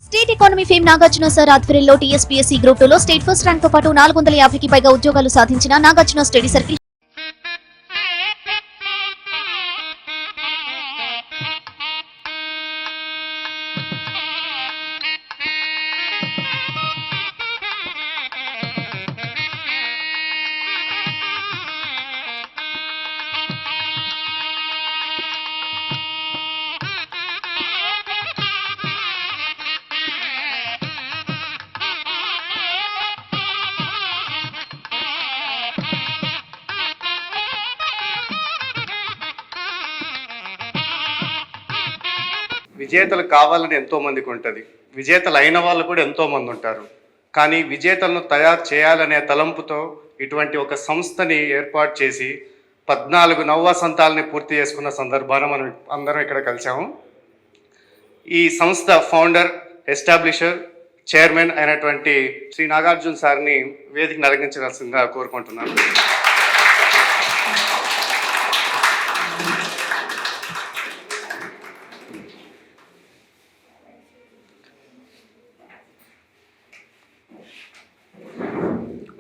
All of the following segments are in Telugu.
State economy fame Nagarjuna sir ఆధ్వర్యంలో టీఎస్పీఎస్సీ గ్రూప్ 2 లో స్టేట్ ఫస్ట్ ర్యాంక్ తో పాటు 450కి పైగా ఉద్యోగాలు సాధించిన నాగార్జున స్టడీ సర్కిల్ విజేతలు కావాలని ఎంతోమందికి ఉంటుంది, విజేతలు అయిన వాళ్ళు కూడా ఎంతోమంది ఉంటారు. కానీ విజేతలను తయారు చేయాలనే తలంపుతో ఇటువంటి ఒక సంస్థని ఏర్పాటు చేసి 14 నవవసంతాలని పూర్తి చేసుకున్న సందర్భాన మనం అందరం ఇక్కడ కలిసాము. ఈ సంస్థ ఫౌండర్, ఎస్టాబ్లిషర్, చైర్మన్ అయినటువంటి శ్రీ నాగార్జున సార్ని వేదిక నలగించాల్సిందిగా కోరుకుంటున్నాను.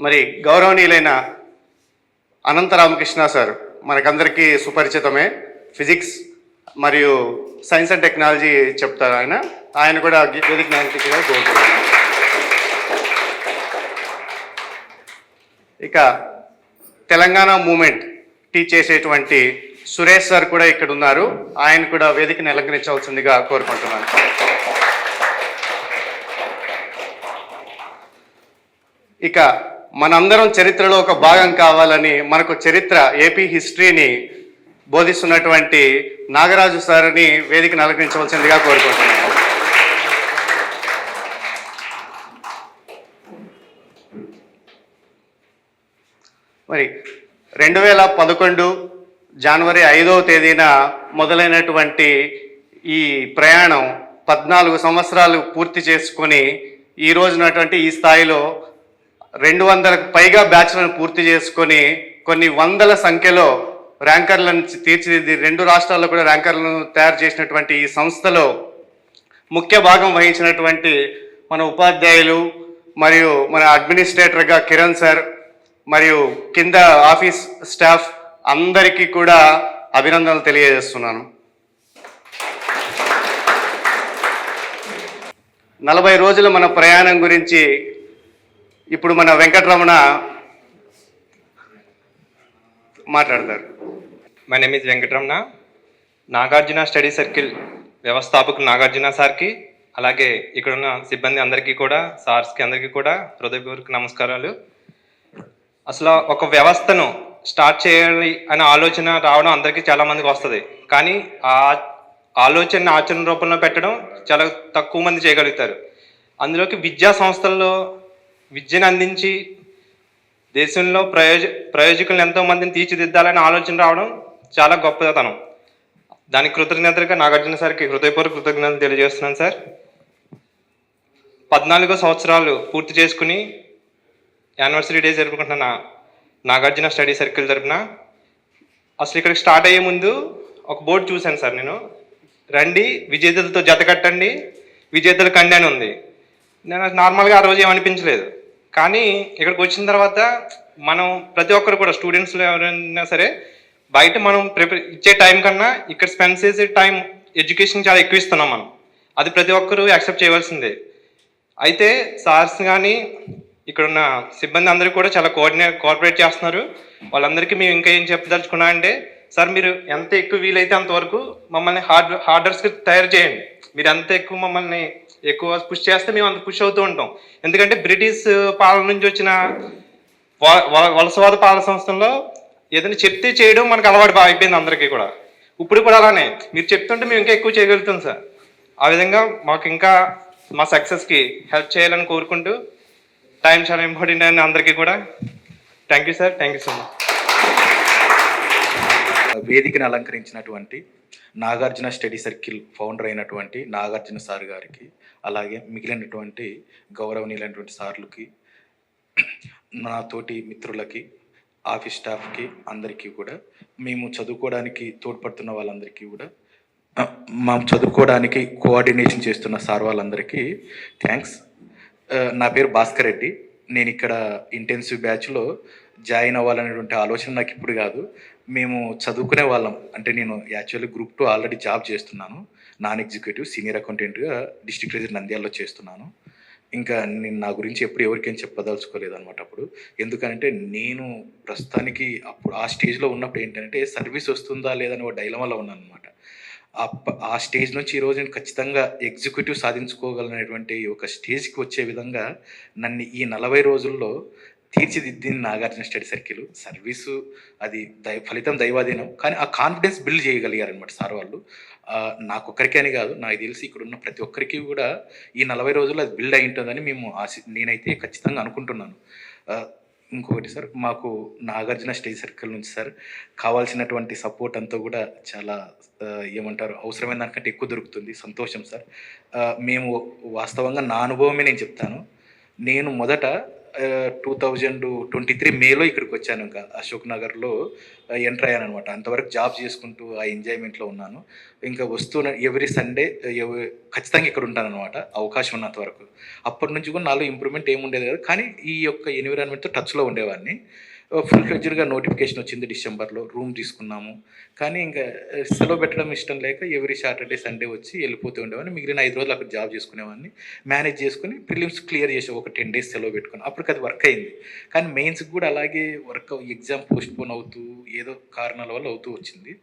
మరి గౌరవనీయులైన అనంత రామకృష్ణ సార్ మనకందరికీ సుపరిచితమే. ఫిజిక్స్ మరియు సైన్స్ అండ్ టెక్నాలజీ చెప్తారు ఆయన కూడా వేదిక నాయకుడిగా కోరుకుంటున్నారు. ఇక తెలంగాణ మూమెంట్ టీచ్ చేసేటువంటి సురేష్ సార్ కూడా ఇక్కడ ఉన్నారు. ఆయన కూడా వేదికను అలంకరించవలసిందిగా కోరుకుంటున్నాను. ఇక మనందరం చరిత్రలో ఒక భాగం కావాలని మనకు చరిత్ర ఏపీ హిస్టరీని బోధిస్తున్నటువంటి నాగరాజు సార్ని వేదికను అలంకరించవలసిందిగా కోరుకుంటున్నాను. మరి 2011 జనవరి 5వ తేదీన మొదలైనటువంటి ఈ ప్రయాణం 14 సంవత్సరాలు పూర్తి చేసుకొని ఈ రోజునటువంటి ఈ స్థాయిలో 200కు పైగా బ్యాచ్లను పూర్తి చేసుకొని కొన్ని వందల సంఖ్యలో ర్యాంకర్లను తీర్చిదిద్ది 2 రాష్ట్రాల్లో కూడా ర్యాంకర్లను తయారు చేసినటువంటి ఈ సంస్థలో ముఖ్య భాగం వహించినటువంటి మన ఉపాధ్యాయులు మరియు మన అడ్మినిస్ట్రేటర్గా కిరణ్ సార్ మరియు కింద ఆఫీస్ స్టాఫ్ అందరికీ కూడా అభినందనలు తెలియజేస్తున్నాను. 40 రోజుల మన ప్రయాణం గురించి ఇప్పుడు మన వెంకటరమణ మాట్లాడతారు. My name is Venkataramana. Nagarjuna study circle వ్యవస్థాపకులు నాగార్జున సార్కి, అలాగే ఇక్కడున్న సిబ్బంది అందరికీ కూడా, సార్స్కి అందరికీ కూడా హృదయపూర్వక నమస్కారాలు. అసలు ఒక వ్యవస్థను స్టార్ట్ చేయాలి అనే ఆలోచన రావడం అందరికీ చాలామందికి వస్తుంది. కానీ ఆ ఆలోచన ఆచరణ రూపంలో పెట్టడం చాలా తక్కువ మంది చేయగలుగుతారు. అందులోకి విద్యా సంస్థల్లో విద్యను అందించి దేశంలో ప్రయోజకులను ఎంతోమందిని తీర్చిదిద్దాలనే ఆలోచన రావడం చాలా గొప్పతనం. దానికి కృతజ్ఞతగా నాగార్జున సార్కి హృదయపూర్వక కృతజ్ఞతలు తెలియజేస్తున్నాను సార్. 14 సంవత్సరాలు పూర్తి చేసుకుని యానివర్సరీ డే జరుపుకుంటున్న నాగార్జున స్టడీ సర్కిల్ తరపున అసలు ఇక్కడికి స్టార్ట్ అయ్యే ముందు ఒక బోర్డు చూశాను సార్. నేను రండి విజేతలతో జత కట్టండి, విజేతలు కండి అని ఉంది. నేను నార్మల్గా ఆ రోజు ఏమనిపించలేదు. కానీ ఇక్కడికి వచ్చిన తర్వాత మనం ప్రతి ఒక్కరు కూడా స్టూడెంట్స్లో ఎవరైనా సరే బయట మనం ఇచ్చే టైం కన్నా ఇక్కడ స్పెండ్ చేసే టైం ఎడ్యుకేషన్ చాలా ఎక్కువ ఇస్తున్నాం మనం. అది ప్రతి ఒక్కరూ యాక్సెప్ట్ చేయవలసిందే. అయితే సార్స్ కానీ ఇక్కడున్న సిబ్బంది అందరూ కూడా చాలా కోఆపరేట్ చేస్తున్నారు. వాళ్ళందరికీ మేము ఇంకా ఏం చెప్పదలుచుకున్నా అంటే, సార్ మీరు ఎంత ఎక్కువ వీలైతే అంతవరకు మమ్మల్ని హార్డర్స్కి తయారు చేయండి. మీరు ఎంత ఎక్కువ మమ్మల్ని ఎక్కువ పుష్ చేస్తే మేము అంత పుష్ అవుతూ ఉంటాం. ఎందుకంటే బ్రిటిష్ పాలన నుంచి వచ్చిన వలసవాద పాలన సంస్థల్లో ఏదైనా చెప్తే చేయడం మనకు అలవాటు అయిపోయింది అందరికీ కూడా. ఇప్పుడు కూడా అలానే మీరు చెప్తుంటే మేము ఇంకా ఎక్కువ చేయగలుగుతాం సార్. ఆ విధంగా మాకు ఇంకా మా సక్సెస్కి హెల్ప్ చేయాలని కోరుకుంటూ, టైం చాలా ఇంపార్టెంట్ అని అందరికీ కూడా thank you sir. Thank you so much. వేదికను అలంకరించినటువంటి నాగార్జున స్టడీ సర్కిల్ ఫౌండర్ అయినటువంటి నాగార్జున సార్ గారికి, అలాగే మిగిలినటువంటి గౌరవనీయులైనటువంటి సార్లకి, నా తోటి మిత్రులకి, ఆఫీస్ స్టాఫ్కి అందరికీ కూడా, మేము చదువుకోవడానికి తోడ్పడుతున్న వాళ్ళందరికీ కూడా మా చదువుకోవడానికి కోఆర్డినేషన్ చేస్తున్న సార్ వాళ్ళందరికీ థ్యాంక్స్. నా పేరు భాస్కర్ రెడ్డి. నేను ఇక్కడ ఇంటెన్సివ్ బ్యాచ్లో జాయిన్ అవ్వాలనేటువంటి ఆలోచన నాకు ఇప్పుడు కాదు. మేము చదువుకునే వాళ్ళం. అంటే నేను యాక్చువల్లీ గ్రూప్ 2 ఆల్రెడీ జాబ్ చేస్తున్నాను. నాన్ ఎగ్జిక్యూటివ్ సీనియర్ అకౌంటెంట్గా డిస్ట్రిక్ట్ ట్రెజరీ నంద్యాలలో చేస్తున్నాను. ఇంకా నేను నా గురించి ఎప్పుడు ఎవరికైనా చెప్పదలుచుకోలేదు అనమాట అప్పుడు. ఎందుకంటే నేను ప్రస్తుతానికి అప్పుడు ఆ స్టేజ్లో ఉన్నప్పుడు ఏంటంటే సర్వీస్ వస్తుందా లేదని ఒక డైలమాలో ఉన్నాను అనమాట. ఆ స్టేజ్ నుంచి ఈరోజు నేను ఖచ్చితంగా ఎగ్జిక్యూటివ్ సాధించుకోగలనేటువంటి ఒక స్టేజ్కి వచ్చే విధంగా నన్ను ఈ 40 రోజుల్లో తీర్చిదిద్దింది నాగార్జున స్టడీ సర్కిల్. సర్వీసు అది ఫలితం దైవాధీనం, కానీ ఆ కాన్ఫిడెన్స్ బిల్డ్ చేయగలిగారనమాట సార్ వాళ్ళు. నాకొక్కరికే అని కాదు, నాకు తెలిసి ఇక్కడ ఉన్న ప్రతి ఒక్కరికి కూడా ఈ 40 రోజుల్లో అది బిల్డ్ అయి ఉంటుందని నేనైతే ఖచ్చితంగా అనుకుంటున్నాను. ఇంకొకటి సార్, మాకు నాగార్జున స్టడీ సర్కిల్ నుంచి సార్ కావాల్సినటువంటి సపోర్ట్ అంతా కూడా చాలా ఏమంటారు అవసరమైన దానికంటే ఎక్కువ దొరుకుతుంది. సంతోషం సార్. మేము వాస్తవంగా నా అనుభవమే నేను చెప్తాను. నేను మొదట 2023 మేలో ఇక్కడికి వచ్చాను. ఇంకా అశోక్ నగర్లో ఎంటర్ అయ్యాను అనమాట. అంతవరకు జాబ్ చేసుకుంటూ ఆ ఎంజాయ్మెంట్లో ఉన్నాను. ఇంకా వస్తున్న ఎవ్రీ సండే ఖచ్చితంగా ఇక్కడ ఉంటాను అనమాట, అవకాశం ఉన్నంత వరకు. అప్పటి నుంచి కూడా నాలో ఇంప్రూవ్మెంట్ ఏముండేది కాదు, కానీ ఈ యొక్క ఎన్విరాన్మెంట్తో టచ్లో ఉండేవాడిని. ఫుల్ ఫ్లెడ్జ్డ్గా నోటిఫికేషన్ వచ్చింది డిసెంబర్లో, రూమ్ తీసుకున్నాము. కానీ ఇంకా సెలవు పెట్టడం ఇష్టం లేక ఎవ్రీ సాటర్డే సండే వచ్చి వెళ్ళిపోతూ ఉండేవాడిని. మిగిలిన 5 రోజులు అక్కడ జాబ్ చేసుకునేవాడిని. మేనేజ్ చేసుకుని ప్రిలిమ్స్ క్లియర్ చేసే ఒక 10 days సెలవు పెట్టుకుని అప్పటికి అది వర్క్ అయింది. కానీ మెయిన్స్కి కూడా అలాగే ఎగ్జామ్ పోస్ట్పోన్ అవుతూ ఏదో కారణాల వల్ల అవుతూ వచ్చింది.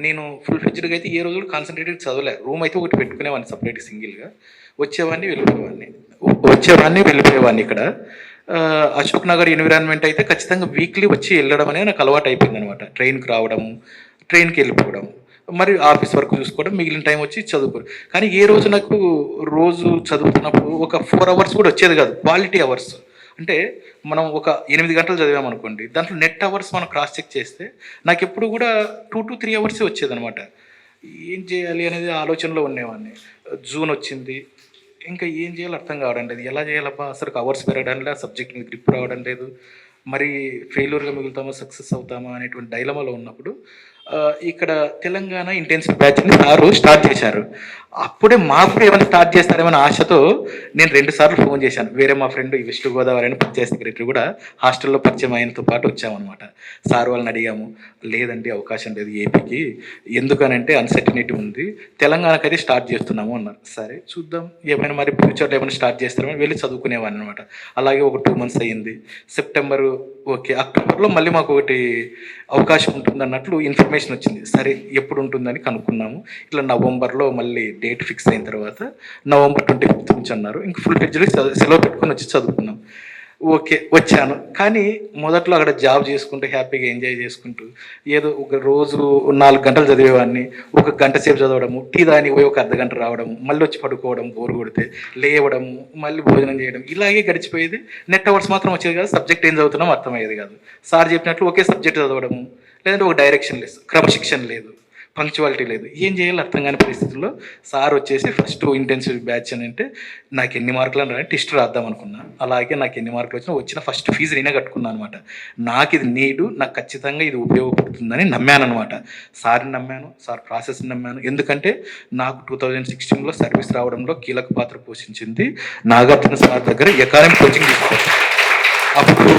నేను ఫుల్ ఫ్లెడ్జ్డ్గా అయితే ఏ రోజు కూడా కాన్సన్ట్రేటెడ్ చదవలే. రూమ్ అయితే ఒకటి పెట్టుకునేవాడిని సపరేట్ సింగిల్గా. వచ్చేవాడిని వెళ్ళిపోయేవాడిని ఇక్కడ. అశోక్ నగర్ ఎన్విరాన్మెంట్ అయితే ఖచ్చితంగా వీక్లీ వచ్చి వెళ్ళడం అనేది నాకు అలవాటు అయిపోయింది అనమాట. ట్రైన్కి రావడము, ట్రైన్కి వెళ్ళిపోవడం, మరి ఆఫీస్ వర్క్ చూసుకోవడం, మిగిలిన టైం వచ్చి చదువుకోవడం. కానీ ఏ రోజు నాకు రోజు చదువుతున్నప్పుడు ఒక 4 hours కూడా వచ్చేది కాదు, క్వాలిటీ అవర్స్. అంటే మనం ఒక 8 గంటలు చదివామనుకోండి, దాంట్లో నెట్ అవర్స్ మనం క్రాస్ చెక్ చేస్తే నాకు ఎప్పుడు కూడా 2 to 3 hours వచ్చేది అనమాట. ఏం చేయాలి అనేది ఆలోచనలో ఉండేవాడిని. జూన్ వచ్చింది, ఇంకా ఏం చేయాలో అర్థం కావడం లేదు. ఎలా చేయాలబ్బా, అసలు అవర్స్ పెరగడం లేదు, సబ్జెక్ట్ మీద గ్రిప్ రావడం లేదు, మరి ఫెయిల్యూర్గా మిగులుతామా సక్సెస్ అవుతామా అనేటువంటి డైలమాలో ఉన్నప్పుడు ఇక్కడ తెలంగాణ ఇంటెన్సివ్ బ్యాచ్ని సారు స్టార్ట్ చేశారు. అప్పుడే మాకు ఏమైనా స్టార్ట్ చేస్తారేమో ఆశతో నేను 2 సార్లు ఫోన్ చేశాను. వేరే మా ఫ్రెండ్ ఈ వెస్ట్ గోదావరి అని పంచాయత్ సెక్రటరీ కూడా హాస్టల్లో పరిచయం అయినతో పాటు వచ్చామన్నమాట. సార్ వాళ్ళని అడిగాము, లేదండి అవకాశం లేదు ఏపీకి, ఎందుకనంటే అన్సర్టినిటీ ఉంది, తెలంగాణకి అయితే స్టార్ట్ చేస్తున్నాము అన్నారు. సరే చూద్దాం, ఏమైనా మరి ఫ్యూచర్లో ఏమైనా స్టార్ట్ చేస్తారని వెళ్ళి చదువుకునేవాడిని అనమాట. అలాగే ఒక 2 months అయ్యింది. సెప్టెంబర్ ఓకే, అక్టోబర్లో మళ్ళీ మాకు ఒకటి అవకాశం ఉంటుంది అన్నట్లు ఇన్ఫర్మేషన్ వచ్చింది. సరే ఎప్పుడు ఉంటుందని కనుక్కున్నాము. ఇట్లా నవంబర్లో మళ్ళీ డేట్ ఫిక్స్ అయిన తర్వాత November 25th నుంచి అన్నారు. ఇంక ఫుల్ ఫ్లెడ్జ్డ్గా సెలవు పెట్టుకొని వచ్చి చదువుకున్నాం. ఓకే వచ్చాను. కానీ మొదట్లో అక్కడ జాబ్ చేసుకుంటూ హ్యాపీగా ఎంజాయ్ చేసుకుంటూ ఏదో ఒక రోజు 4 గంటలు చదివేవాడిని, 1 గంట సేపు చదవడము, టీ దానికి పోయి ఒక అర్ధగంట రావడము, మళ్ళీ వచ్చి పడుకోవడం, బోరు కొడితే లేవడము, మళ్ళీ భోజనం చేయడం, ఇలాగే గడిచిపోయేది. నెట్ అవర్స్ మాత్రం వచ్చేది కాదు, సబ్జెక్ట్ ఏం చదువుతున్నాం అర్థమయ్యేది కాదు. సార్ చెప్పినట్లు ఒకే సబ్జెక్ట్ చదవడము, లేదంటే ఒక డైరెక్షన్ లేదు, క్రమశిక్షణ లేదు, పంక్చువాలిటీ లేదు. ఏం చేయాలో అర్థం కాని పరిస్థితుల్లో సార్ వచ్చేసి ఫస్ట్ ఇంటెన్సివ్ బ్యాచ్ అని అంటే నాకు ఎన్ని మార్కులు అని టెస్ట్ రాద్దాం అనుకున్నా. అలాగే నాకు ఎన్ని మార్కులు వచ్చిన ఫస్ట్ ఫీజు నేనే కట్టుకున్నాను అనమాట. నాకు ఇది నీడు, నాకు ఖచ్చితంగా ఇది ఉపయోగపడుతుందని నమ్మాను అనమాట. సార్ని నమ్మాను, సార్ ప్రాసెస్ని నమ్మాను. ఎందుకంటే నాకు 2016లో సర్వీస్ రావడంలో కీలక పాత్ర పోషించింది నాగార్జున సార్ దగ్గర ఎకానమీ కోచింగ్ తీసుకోవాలి. అప్పుడు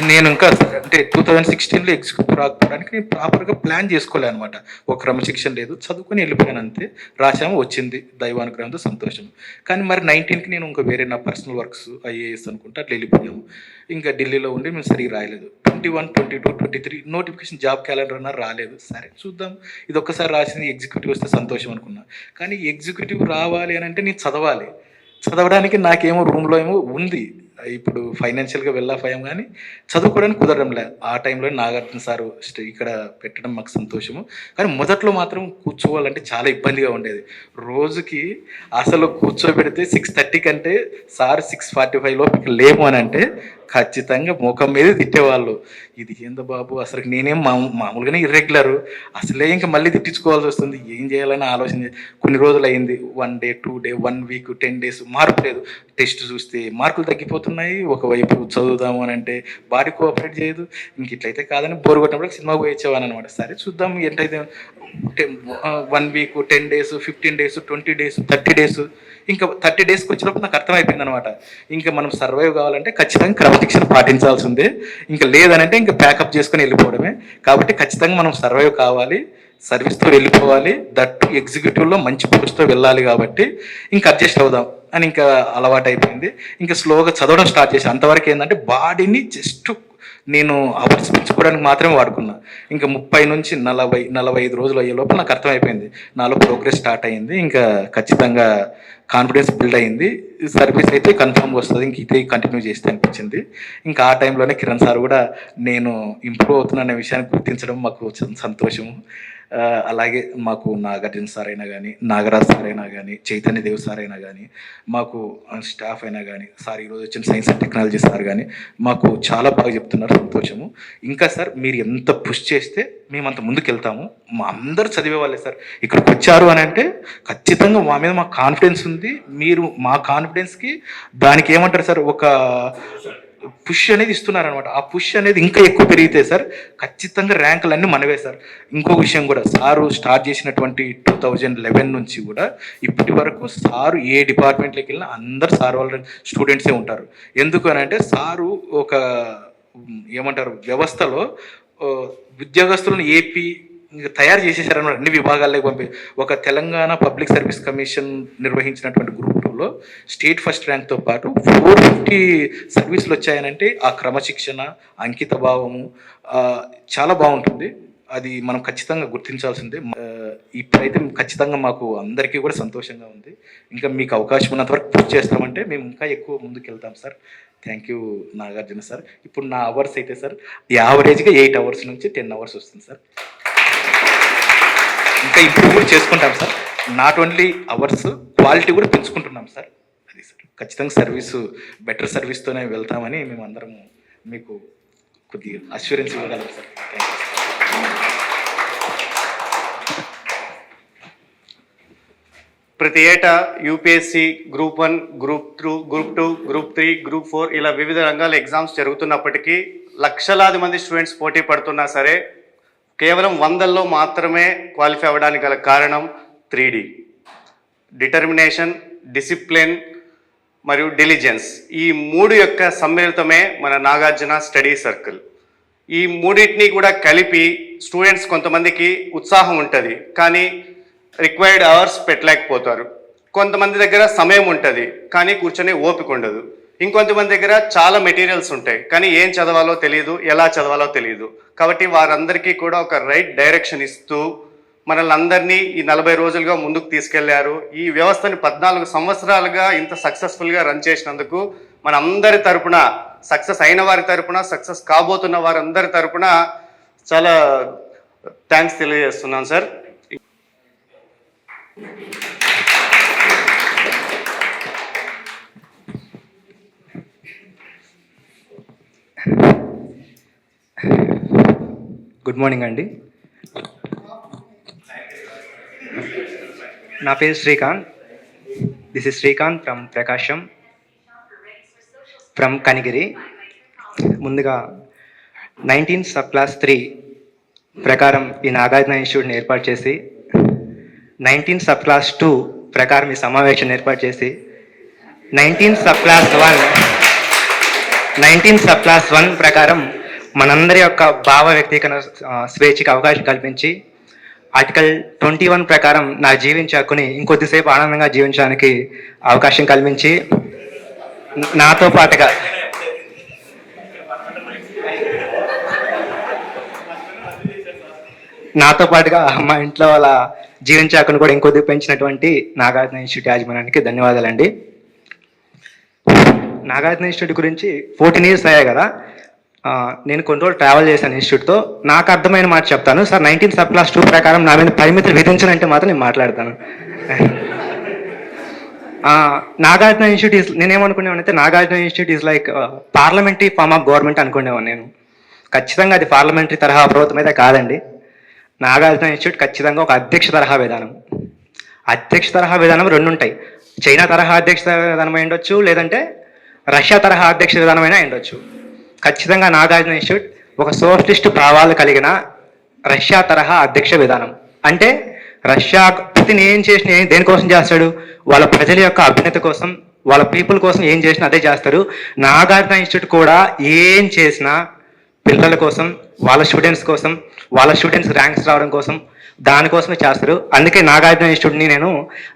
నేను ఇంకా అంటే 2016లో ఎగ్జిక్యూటివ్ రాకపోవడానికి నేను ప్రాపర్గా ప్లాన్ చేసుకోలే అనమాట. ఒక క్రమశిక్షణ లేదు, చదువుకొని వెళ్ళిపోయాను అంతే. రాశాము, వచ్చింది, దైవానుగ్రహంతో సంతోషం. కానీ మరి 19కి నేను ఇంకా వేరే నా పర్సనల్ వర్క్స్ IAS అనుకుంటే అట్లా వెళ్ళిపోయాము. ఇంకా ఢిల్లీలో ఉండి మేము సరిగ్గా రాయలేదు. 21, 22, 23 నోటిఫికేషన్ జాబ్ క్యాలెండర్ అన్నారు, రాలేదు. సరే చూద్దాం, ఇది ఒక్కసారి రాసింది ఎగ్జిక్యూటివ్ వస్తే సంతోషం అనుకున్నా. కానీ ఎగ్జిక్యూటివ్ రావాలి అని అంటే నేను చదవాలి. చదవడానికి నాకేమో రూమ్లో ఏమో ఉంది, ఇప్పుడు ఫైనాన్షియల్గా వెళ్ళాం, కానీ చదువుకోవడానికి కుదరడం లేదు. ఆ టైంలో నాగార్జున సారు ఇక్కడ పెట్టడం మాకు సంతోషము. కానీ మొదట్లో మాత్రం కూర్చోవాలంటే చాలా ఇబ్బందిగా ఉండేది. రోజుకి అసలు కూర్చోబెడితే 6:30 కంటే సార్ 6:45 లోపు లేము అని అంటే ఖచ్చితంగా ముఖం మీద తిట్టేవాళ్ళు. ఇది ఏందో బాబు, అసలు నేనేం మామూలుగానే ఇర్రెగ్యులర్, అసలే ఇంకా మళ్ళీ తిట్టించుకోవాల్సి వస్తుంది, ఏం చేయాలని ఆలోచన. కొన్ని రోజులు అయింది, 1 డే 2 డే 1 వీక్ 10 days మార్పు లేదు. టెస్ట్ చూస్తే మార్కులు తగ్గిపోతున్నాయి, ఒకవైపు చదువుదాము అని అంటే బాడీ కోఆపరేట్ చేయదు. ఇంక ఇట్లయితే కాదని బోర్ కొట్టినప్పుడు సినిమాకి పోయి వచ్చేవాను అనమాట. సరే చూద్దాం ఏంటైతే 1 week 10 days 15 days 20 days 30 days, ఇంకా 30 daysకి వచ్చినప్పుడు నాకు అర్థమైపోయింది అనమాట. ఇంకా మనం సర్వైవ్ కావాలంటే ఖచ్చితంగా క్రమశిక్షణ పాటించాల్సి ఉంది, ఇంకా లేదనంటే ఇంకా ప్యాకప్ చేసుకొని వెళ్ళిపోవడమే. కాబట్టి ఖచ్చితంగా మనం సర్వైవ్ కావాలి, సర్వీస్తో వెళ్ళిపోవాలి, దట్టు ఎగ్జిక్యూటివ్లో మంచి పోస్ట్తో వెళ్ళాలి. కాబట్టి ఇంకా అడ్జస్ట్ అవుదాం అని ఇంకా అలవాటు అయిపోయింది. ఇంకా స్లోగా చదవడం స్టార్ట్ చేశాను. అంతవరకు ఏంటంటే బాడీని జస్ట్ నేను అవర్స్ పెంచుకోవడానికి మాత్రమే వాడుకున్నా. ఇంకా 30 నుంచి 40-45 రోజులు అయ్యే లోపల నాకు అర్థమైపోయింది, నాలో ప్రోగ్రెస్ స్టార్ట్ అయ్యింది. ఇంకా ఖచ్చితంగా కాన్ఫిడెన్స్ బిల్డ్ అయ్యింది. సర్వీస్ అయితే కన్ఫర్మ్గా వస్తుంది, ఇంక ఇదే కంటిన్యూ చేస్తే అనిపించింది. ఇంకా ఆ టైంలోనే కిరణ్ సార్ కూడా నేను ఇంప్రూవ్ అవుతున్నా అనే విషయాన్ని గుర్తించడం మాకు సంతోషము. అలాగే మాకు నాగార్జున సార్ అయినా కానీ, నాగరాజ్ సార్ అయినా కానీ, చైతన్యదేవ్ సార్ అయినా కానీ, మాకు స్టాఫ్ అయినా కానీ, సార్ ఈరోజు వచ్చిన సైన్స్ అండ్ టెక్నాలజీ సార్ కానీ మాకు చాలా బాగా చెప్తున్నారు, సంతోషము. ఇంకా సార్ మీరు ఎంత పుష్ చేస్తే మేము అంత ముందుకు వెళ్తాము. మా అందరూ చదివే వాళ్ళే సార్, ఇక్కడికి వచ్చారు అని అంటే ఖచ్చితంగా మా మీద మాకు కాన్ఫిడెన్స్ ఉంది. మీరు మా కాన్ఫిడెన్స్కి దానికి ఏమంటారు సార్, ఒక పుష్ అనేది ఇస్తున్నారనమాట. ఆ పుష్ అనేది ఇంకా ఎక్కువ పెరిగితే సార్ ఖచ్చితంగా ర్యాంకులన్నీ మనవే సార్. ఇంకో విషయం కూడా, సారు స్టార్ట్ చేసినటువంటి 2011 నుంచి కూడా ఇప్పటి వరకు సారు ఏ డిపార్ట్మెంట్లోకి వెళ్ళినా అందరు సార్ వాళ్ళ స్టూడెంట్సే ఉంటారు. ఎందుకు అని అంటే సారు ఒక ఏమంటారు వ్యవస్థలో ఉద్యోగస్తులను ఏపీ తయారు చేసేసారన్నమాట. అన్ని విభాగాల్లోకి పంపి ఒక తెలంగాణ పబ్లిక్ సర్వీస్ కమిషన్ నిర్వహించినటువంటి గ్రూప్ 2లో స్టేట్ ఫస్ట్ ర్యాంక్తో పాటు 450 సర్వీసులు వచ్చాయనంటే ఆ క్రమశిక్షణ, అంకిత భావము చాలా బాగుంటుంది. అది మనం ఖచ్చితంగా గుర్తించాల్సిందే. ఇప్పుడైతే ఖచ్చితంగా మాకు అందరికీ కూడా సంతోషంగా ఉంది. ఇంకా మీకు అవకాశం ఉన్నంత వరకు పూర్తి చేస్తామంటే మేము ఇంకా ఎక్కువ ముందుకు వెళ్తాం sir. Thank you Nagarjuna sir. ఇప్పుడు నా అవర్స్ అయితే సార్ యావరేజ్గా 8 hours నుంచి 10 hours వస్తుంది సార్. ఇంకా ఇంప్రూవ్ కూడా చేసుకుంటాం sir. Not only hours, quality కూడా పెంచుకుంటున్నాం సార్. అది సార్ ఖచ్చితంగా సర్వీసు బెటర్ సర్వీస్తోనే వెళ్తామని మేము అందరం మీకు కొద్దిగా అష్యూరెన్స్ ఇవ్వగలం సార్. Thank you. ప్రతి ఏటా UPSC group 1, group 2, group 3, group 4 ఇలా వివిధ రంగాల ఎగ్జామ్స్ జరుగుతున్నప్పటికీ లక్షలాది మంది స్టూడెంట్స్ పోటీ పడుతున్నా సరే కేవలం 100లో మాత్రమే క్వాలిఫై అవ్వడానికి గల కారణం 3D: డిటర్మినేషన్, డిసిప్లిన్ మరియు డిలిజెన్స్. ఈ 3 యొక్క సమ్మిళితమే మన నాగార్జున స్టడీ సర్కిల్. ఈ మూడింటిని కూడా కలిపి స్టూడెంట్స్ కొంతమందికి ఉత్సాహం ఉంటుంది కానీ రిక్వైర్డ్ అవర్స్ పెట్టలేకపోతారు. కొంతమంది దగ్గర సమయం ఉంటుంది కానీ కూర్చొని ఓపిక ఉండదు. ఇంకొంతమంది దగ్గర చాలా మెటీరియల్స్ ఉంటాయి కానీ ఏం చదవాలో తెలియదు, ఎలా చదవాలో తెలియదు. కాబట్టి వారందరికీ కూడా ఒక రైట్ డైరెక్షన్ ఇస్తూ మనల్ని అందరినీ ఈ 40 రోజులుగా ముందుకు తీసుకెళ్లారు. ఈ వ్యవస్థని 14 సంవత్సరాలుగా ఇంత సక్సెస్ఫుల్గా రన్ చేసినందుకు మన అందరి తరపున, సక్సెస్ అయిన వారి తరపున, సక్సెస్ కాబోతున్న వారందరి తరపున చాలా థ్యాంక్స్ తెలియజేస్తున్నాను సార్. గుడ్ మార్నింగ్ అండి. నా పేరు Srikanth. This is Srikanth from Prakasam, from Kanigiri. ముందుగా 19 సబ్-క్లాస్ 3 ప్రకారం ఈ నాగార్జున ఇన్స్టిట్యూట్ని ఏర్పాటు చేసి 19 సబ్-క్లాస్ 2 ప్రకారం ఈ సమావేశాన్ని ఏర్పాటు చేసి 19 సబ్-క్లాస్ 1 ప్రకారం మనందరి యొక్క భావ వ్యక్తీకరణ స్వేచ్ఛకి అవకాశం కల్పించి ఆర్టికల్ 21 ప్రకారం నా జీవించే హక్కుని ఇంకొద్దిసేపు ఆనందంగా జీవించడానికి అవకాశం కల్పించి నాతో పాటుగా మా ఇంట్లో వాళ్ళ జీవించే హక్కును కూడా ఇంకొద్ది పెంచినటువంటి నాగార్జున ఇన్స్టిట్యూట్ యాజమాన్యానికి ధన్యవాదాలండి. నాగార్జున ఇన్స్టిట్యూట్ గురించి 14 years అయ్యాయి కదా. నేను కొన్ని రోజులు ట్రావెల్ చేశాను ఇన్స్టిట్యూట్తో. నాకు అర్థమైన మాట చెప్తాను సార్. 19 సబ్-క్లాస్ 2 ప్రకారం నా మీద పరిమితులు విధించాలంటే మాత్రం నేను మాట్లాడతాను. నాగార్జున ఇన్స్టిట్యూట్ ఈజ్ నేనేమనుకునేవానంటే Nagarjuna institute is like parliamentary form of government అనుకునేవాను నేను. ఖచ్చితంగా అది పార్లమెంటరీ తరహా ప్రభుత్వం అయితే కాదండి. నాగార్జున ఇన్స్టిట్యూట్ ఖచ్చితంగా ఒక అధ్యక్ష తరహా విధానం. అధ్యక్ష తరహా విధానం రెండు ఉంటాయి. చైనా తరహా అధ్యక్ష విధానం అయి ఉండొచ్చు, లేదంటే రష్యా తరహా అధ్యక్ష విధానమైనా ఉండొచ్చు. ఖచ్చితంగా నాగార్జున ఇన్స్టిట్యూట్ ఒక సోషలిస్ట్ భావాలు కలిగిన రష్యా తరహా అధ్యక్ష విధానం. అంటే రష్యా పుతిన్ ఏం చేసిన దేనికోసం చేస్తాడు, వాళ్ళ ప్రజల యొక్క అభ్యున్నతి కోసం, వాళ్ళ పీపుల్ కోసం ఏం చేసినా అదే చేస్తారు. నాగార్జున ఇన్స్టిట్యూట్ కూడా ఏం చేసినా పిల్లల కోసం, వాళ్ళ స్టూడెంట్స్ కోసం, వాళ్ళ స్టూడెంట్స్ ర్యాంక్స్ రావడం కోసం, దానికోసమే చేస్తారు. అందుకే నాగార్జున ఇన్స్టిట్యూట్ని నేను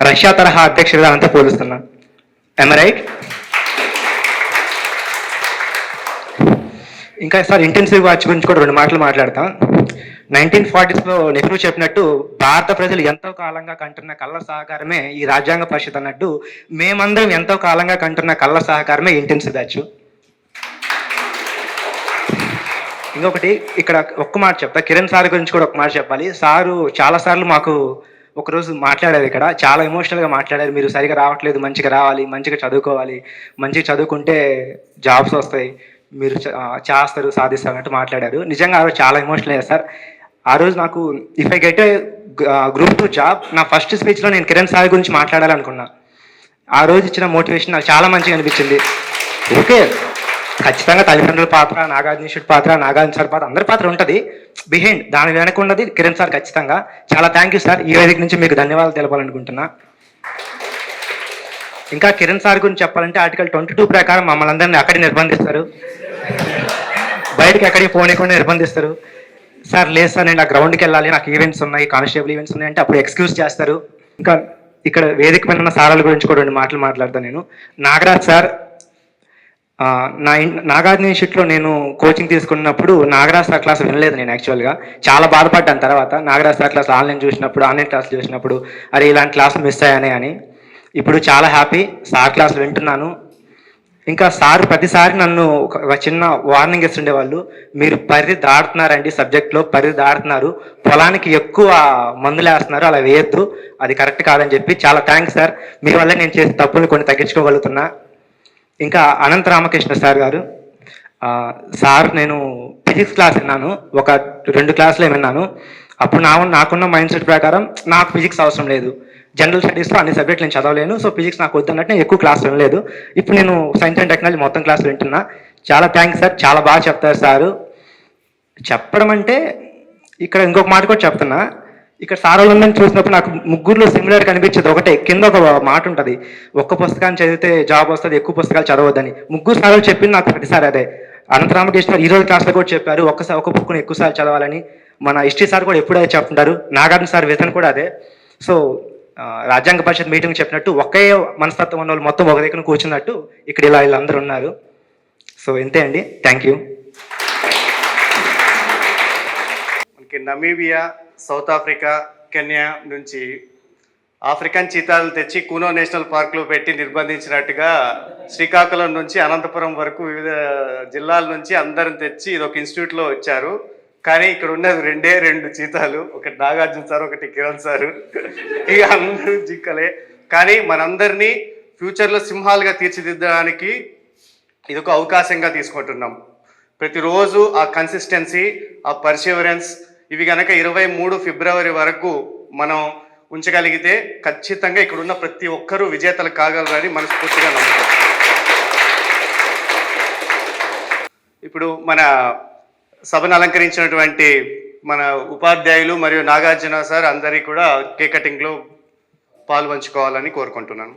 రష్యా తరహా అధ్యక్ష విధానంతో పోలుస్తున్నా. am I right? ఇంకా సార్ ఇంటెన్సివ్ వాచ్ గురించి కూడా 2 మాటలు మాట్లాడతాం. 1940s నెహ్రూ చెప్పినట్టు భారత ప్రజలు ఎంతో కాలంగా కంటున్న కళ్ళ సహకారమే ఈ రాజ్యాంగ పరిషత్ అన్నట్టు మేమందరం ఎంతో కాలంగా కంటున్న కళ్ళ సహకారమే ఇంటెన్సివ్ బ్యాచ్. ఇంకొకటి ఇక్కడ ఒక్క మాట చెప్తా, కిరణ్ సార్ గురించి కూడా ఒక మాట చెప్పాలి. సారు చాలాసార్లు మాకు ఒకరోజు మాట్లాడారు, ఇక్కడ చాలా ఎమోషనల్గా మాట్లాడారు. మీరు సరిగా రావట్లేదు, మంచిగా రావాలి, మంచిగా చదువుకోవాలి, మంచిగా చదువుకుంటే జాబ్స్ వస్తాయి, మీరు చేస్తారు, సాధిస్తారు అన్నట్టు మాట్లాడారు. నిజంగా ఆ రోజు చాలా ఎమోషనల్ అయ్యారు సార్. ఆ రోజు నాకు if I get a group 2 job, నా ఫస్ట్ స్పీచ్లో నేను కిరణ్ సార్ గురించి మాట్లాడాలనుకున్నా. ఆ రోజు ఇచ్చిన మోటివేషన్ నాకు చాలా మంచిగా అనిపించింది. ఓకే, ఖచ్చితంగా తల్లిదండ్రుల పాత్ర, నాగార్జున ఇన్స్టిట్యూట్ పాత్ర, నాగార్జున సార్ పాత్ర, అందరి పాత్ర ఉంటుంది. బిహైండ్ దాని వెనక ఉన్నది కిరణ్ సార్. ఖచ్చితంగా చాలా థ్యాంక్ యూ సార్. ఈ వేదిక నుంచి మీకు ధన్యవాదాలు తెలపాలనుకుంటున్నా. ఇంకా కిరణ్ సార్ గురించి చెప్పాలంటే ఆర్టికల్ 22 ప్రకారం మమ్మల్ని అందరినీ అక్కడికి నిర్బంధిస్తారు, బయటకి ఎక్కడికి పోనీకుండా నిర్బంధిస్తారు. సార్ లేదు సార్, నేను ఆ గ్రౌండ్కి వెళ్ళాలి, నాకు ఈవెంట్స్ ఉన్నాయి, కానిస్టేబుల్ ఈవెంట్స్ ఉన్నాయి అంటే అప్పుడు ఎక్స్క్యూజ్ చేస్తారు. ఇంకా ఇక్కడ వేదిక మీద ఉన్న సారాల గురించి కూడా 2 మాటలు మాట్లాడతాను నేను. నాగరాజ్ సార్, నాగార్జున ఇన్స్టిట్యూట్లో నేను కోచింగ్ తీసుకున్నప్పుడు నాగరాజ్ సార్ క్లాస్ వినలేదు నేను. యాక్చువల్గా చాలా బాధపడ్డాను తర్వాత. Nagaraj sir class online class చూసినప్పుడు అరే ఇలాంటి క్లాసులు మిస్ అయ్యానే అని. ఇప్పుడు చాలా హ్యాపీ, సార్ క్లాసులు వింటున్నాను. ఇంకా సార్ ప్రతిసారి నన్ను ఒక చిన్న వార్నింగ్ ఇస్తుండేవాళ్ళు, మీరు పరిధి దాడుతున్నారండి, సబ్జెక్ట్లో పరిధి దాడుతున్నారు, పొలానికి ఎక్కువ మందులు వేస్తున్నారు, అలా వేయద్దు, అది కరెక్ట్ కాదని చెప్పి. చాలా థ్యాంక్స్ సార్, మీ వల్ల నేను చేసే తప్పులు కొన్ని తగ్గించుకోగలుగుతున్నా. ఇంకా అనంత రామకృష్ణ సార్ గారు, సార్ నేను ఫిజిక్స్ క్లాస్ విన్నాను, ఒక 2 క్లాసులు విన్నాను. అప్పుడు నాకున్న మైండ్ సెట్ ప్రకారం నాకు ఫిజిక్స్ అవసరం లేదు, జనరల్ స్టడీస్లో అన్ని సబ్జెక్టులు నేను చదవలేను, సో ఫిజిక్స్ నాకు వద్దన్నట్టు నేను ఎక్కువ క్లాసులు వినలేదు. ఇప్పుడు నేను సైన్స్ అండ్ టెక్నాలజీ మొత్తం క్లాసులు వింటున్నా. చాలా థ్యాంక్స్ సార్, చాలా బాగా చెప్తారు సారు. చెప్పడం అంటే ఇక్కడ ఇంకొక మాట కూడా చెప్తున్నా, ఇక్కడ సార్ వాళ్ళందరినీ చూసినప్పుడు నాకు ముగ్గురులో సిమిలర్ కనిపించేది ఒకటే. కింద ఒక మాట ఉంటుంది, ఒక్క పుస్తకాన్ని చదివితే జాబ్ వస్తుంది, ఎక్కువ పుస్తకాలు చదవద్దని. ముగ్గురు సార్లు చెప్పింది నాకు ప్రతిసారి అదే. అనంత రామకృష్ణ ఈ రోజు క్లాస్లో కూడా చెప్పారు, ఒక బుక్ని ఎక్కువసార్లు చదవాలని. మన హిస్టరీ సార్ కూడా ఎప్పుడైతే చెప్తుంటారు, నాగార్జున సార్ విజన్ కూడా అదే. సో రాజ్యాంగ పరిషత్ మీటింగ్ చెప్పినట్టు ఒకే మనస్తత్వం ఉన్న వాళ్ళు మొత్తం ఒక దగ్గర కూర్చున్నట్టు ఇక్కడ ఇలా వీళ్ళందరూ ఉన్నారు. సో ఇంతే అండి, థ్యాంక్ యూ. మనకి నమీబియా, సౌత్ ఆఫ్రికా, కెన్యా నుంచి ఆఫ్రికన్ చీతాలు తెచ్చి కూనో నేషనల్ పార్క్లో పెట్టి నిర్బంధించినట్టుగా శ్రీకాకుళం నుంచి అనంతపురం వరకు వివిధ జిల్లాల నుంచి అందరం తెచ్చి ఇది ఒక ఇన్స్టిట్యూట్లో వచ్చారు. కానీ ఇక్కడ ఉన్నది 2 చీతాలు, ఒకటి నాగార్జున సార్, ఒకటి కిరణ్ సారు. ఇక అందరూ జిక్కలే. కానీ మనందరినీ ఫ్యూచర్లో సింహాలుగా తీర్చిదిద్దడానికి ఇది ఒక అవకాశంగా తీసుకుంటున్నాం. ప్రతిరోజు ఆ కన్సిస్టెన్సీ, ఆ పర్సివరెన్స్, ఇవి కనుక 23 ఫిబ్రవరి వరకు మనం ఉంచగలిగితే ఖచ్చితంగా ఇక్కడ ఉన్న ప్రతి ఒక్కరూ విజేతలు కాగలరని మనస్ఫూర్తిగా నమ్ముతాం. ఇప్పుడు మన సభను అలంకరించినటువంటి మన ఉపాధ్యాయులు మరియు నాగార్జున సార్ అందరికీ కూడా కేక్ కటింగ్లో పాలు పంచుకోవాలని కోరుకుంటున్నాను.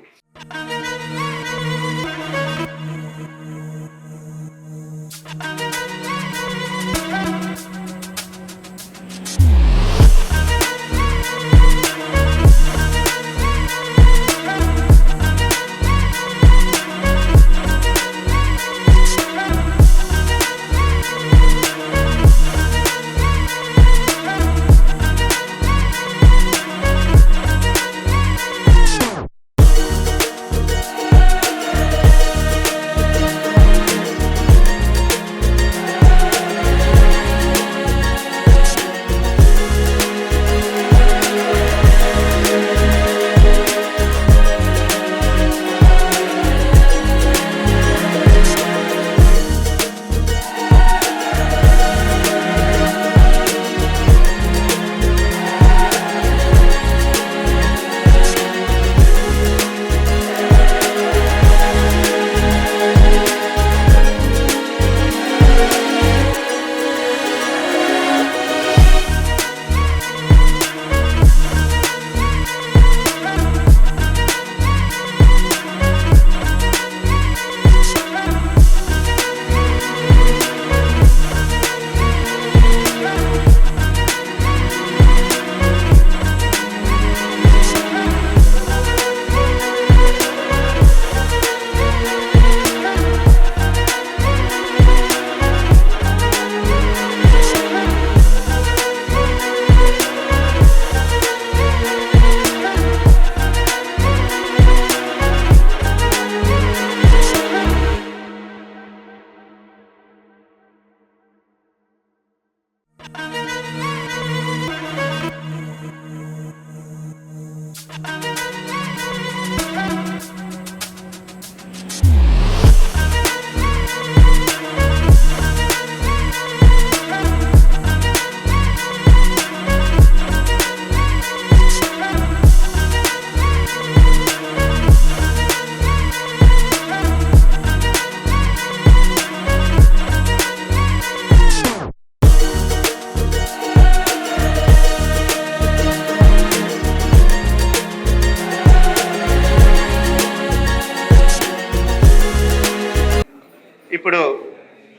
ఇప్పుడు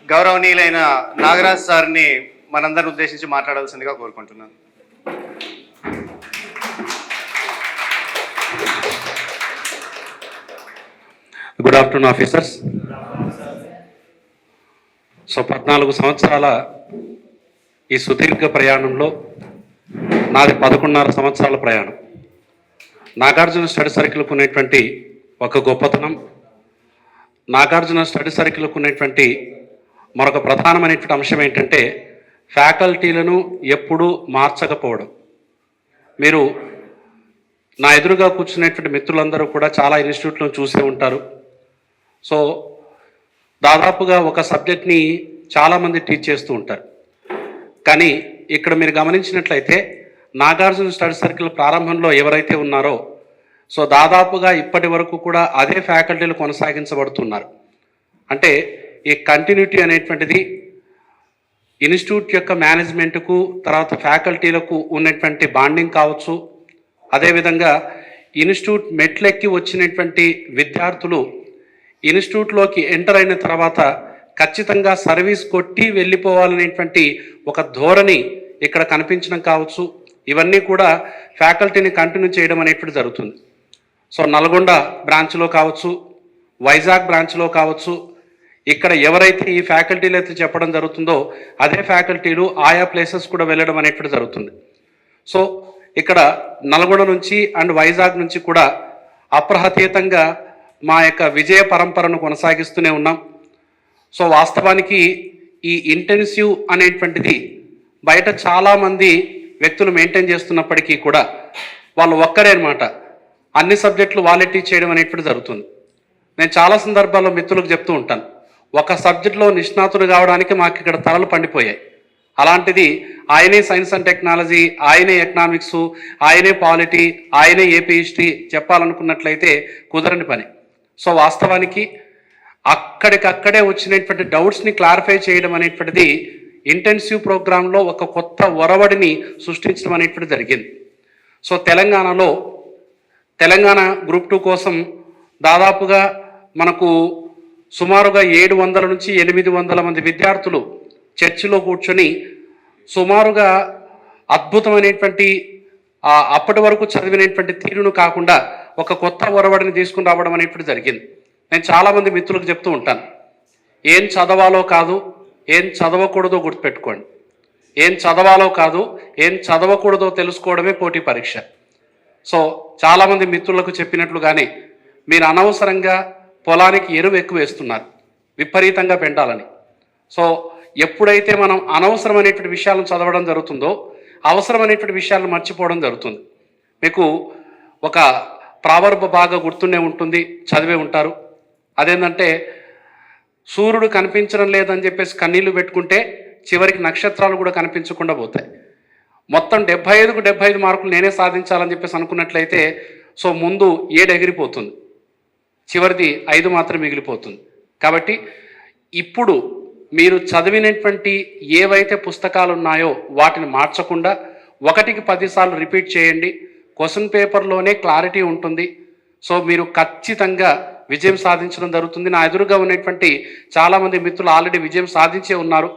గౌరవనీయులైన నాగరాజ్ సార్ని మనందరిని ఉద్దేశించి మాట్లాడాల్సిందిగా కోరుకుంటున్నాను. Good afternoon officers. సో 14 సంవత్సరాల ఈ సుదీర్ఘ ప్రయాణంలో నాది 11.5 సంవత్సరాల ప్రయాణం. నాగార్జున స్టడీ సర్కిల్కు ఉన్నటువంటి ఒక గొప్పతనం, నాగార్జున స్టడీ సర్కిల్కు ఉన్నటువంటి మరొక ప్రధానమైనటువంటి అంశం ఏంటంటే ఫ్యాకల్టీలను ఎప్పుడూ మార్చకపోవడం. మీరు నా ఎదురుగా కూర్చునేటువంటి మిత్రులందరూ కూడా చాలా ఇన్స్టిట్యూట్లో చూసే ఉంటారు. సో దాదాపుగా ఒక సబ్జెక్ట్ని చాలామంది టీచ్ చేస్తూ ఉంటారు. కానీ ఇక్కడ మీరు గమనించినట్లయితే నాగార్జున స్టడీ సర్కిల్ ప్రారంభంలో ఎవరైతే ఉన్నారో సో దాదాపుగా ఇప్పటి వరకు కూడా అదే ఫ్యాకల్టీలు కొనసాగించబడుతున్నారు. అంటే ఈ కంటిన్యూటీ అనేటువంటిది ఇన్స్టిట్యూట్ యొక్క మేనేజ్మెంట్కు తర్వాత ఫ్యాకల్టీలకు ఉన్నటువంటి బాండింగ్ కావచ్చు. అదేవిధంగా ఇన్స్టిట్యూట్ మెట్లెక్కి వచ్చినటువంటి విద్యార్థులు ఇన్స్టిట్యూట్లోకి ఎంటర్ అయిన తర్వాత ఖచ్చితంగా సర్వీస్ కొట్టి వెళ్ళిపోవాలనేటువంటి ఒక ధోరణి ఇక్కడ కనిపించడం కావచ్చు. ఇవన్నీ కూడా ఫ్యాకల్టీని కంటిన్యూ చేయడం అనేటువంటి జరుగుతుంది. సో నల్గొండ బ్రాంచ్లో కావచ్చు, వైజాగ్ బ్రాంచ్లో కావచ్చు, ఇక్కడ ఎవరైతే ఈ ఫ్యాకల్టీలు అయితే చెప్పడం జరుగుతుందో అదే ఫ్యాకల్టీలు ఆయా ప్లేసెస్ కూడా వెళ్ళడం అనేటువంటి జరుగుతుంది. సో ఇక్కడ నల్గొండ నుంచి అండ్ వైజాగ్ నుంచి కూడా అప్రహతీతంగా మా యొక్క విజయ పరంపరను కొనసాగిస్తూనే ఉన్నాం. సో వాస్తవానికి ఈ ఇంటెన్సివ్ అనేటువంటిది బయట చాలామంది వ్యక్తులు మెయింటైన్ చేస్తున్నప్పటికీ కూడా వాళ్ళు ఒక్కరే అనమాట అన్ని సబ్జెక్టులు వాళ్ళే టీచ్ చేయడం అనేటువంటి జరుగుతుంది. నేను చాలా సందర్భాల్లో మిత్రులకు చెప్తూ ఉంటాను, ఒక సబ్జెక్టులో నిష్ణాతులు కావడానికి మాకు ఇక్కడ తలలు పండిపోయాయి. అలాంటిది ఆయనే సైన్స్ అండ్ టెక్నాలజీ, ఆయనే ఎకనామిక్స్, ఆయనే పాలిటీ, ఆయనే ఏపీ హిస్టరీ చెప్పాలనుకున్నట్లయితే కుదరని పని. సో వాస్తవానికి అక్కడికక్కడే వచ్చినటువంటి డౌట్స్ని క్లారిఫై చేయడం అనేటువంటిది ఇంటెన్సివ్ ప్రోగ్రాంలో ఒక కొత్త ఒరవడిని సృష్టించడం అనేటువంటిది జరిగింది. సో తెలంగాణ గ్రూప్ 2 కోసం దాదాపుగా మనకు సుమారుగా 700 నుంచి 800 మంది విద్యార్థులు చర్చిలో కూర్చొని సుమారుగా అద్భుతమైనటువంటి అప్పటి వరకు చదివినటువంటి తీరును కాకుండా ఒక కొత్త ఒరవడిని తీసుకుని రావడం అనేటువంటి జరిగింది. నేను చాలామంది మిత్రులకు చెప్తూ ఉంటాను, ఏం చదవాలో కాదు ఏం చదవకూడదో గుర్తుపెట్టుకోండి. ఏం చదవాలో కాదు ఏం చదవకూడదో తెలుసుకోవడమే పోటీ పరీక్ష. సో చాలామంది మిత్రులకు చెప్పినట్లుగానే మీరు అనవసరంగా పొలానికి ఎరువు ఎక్కువ వేస్తున్నారు విపరీతంగా పెండాలని. సో ఎప్పుడైతే మనం అనవసరమైనటువంటి విషయాలను చదవడం జరుగుతుందో అవసరమైనటువంటి విషయాలను మర్చిపోవడం జరుగుతుంది. మీకు ఒక ప్రావర్బ్ బాగా గుర్తుండే ఉంటుంది, చదివే ఉంటారు. అదేంటంటే సూర్యుడు కనిపించడం లేదని చెప్పేసి కన్నీళ్లు పెట్టుకుంటే చివరికి నక్షత్రాలు కూడా కనిపించకుండా పోతాయి. మొత్తం 75కు 75 మార్కులు నేనే సాధించాలని చెప్పేసి అనుకున్నట్లయితే సో ముందు 7 ఎగిరిపోతుంది, చివరిది 5 మాత్రం మిగిలిపోతుంది. కాబట్టి ఇప్పుడు మీరు చదివినటువంటి ఏవైతే పుస్తకాలు ఉన్నాయో వాటిని మార్చకుండా 1కి 10 సార్లు రిపీట్ చేయండి. క్వశ్చన్ పేపర్లోనే క్లారిటీ ఉంటుంది. సో మీరు ఖచ్చితంగా విజయం సాధించడం జరుగుతుంది. నా ఎదురుగా ఉన్నటువంటి చాలామంది మిత్రులు ఆల్రెడీ విజయం సాధించే ఉన్నారు.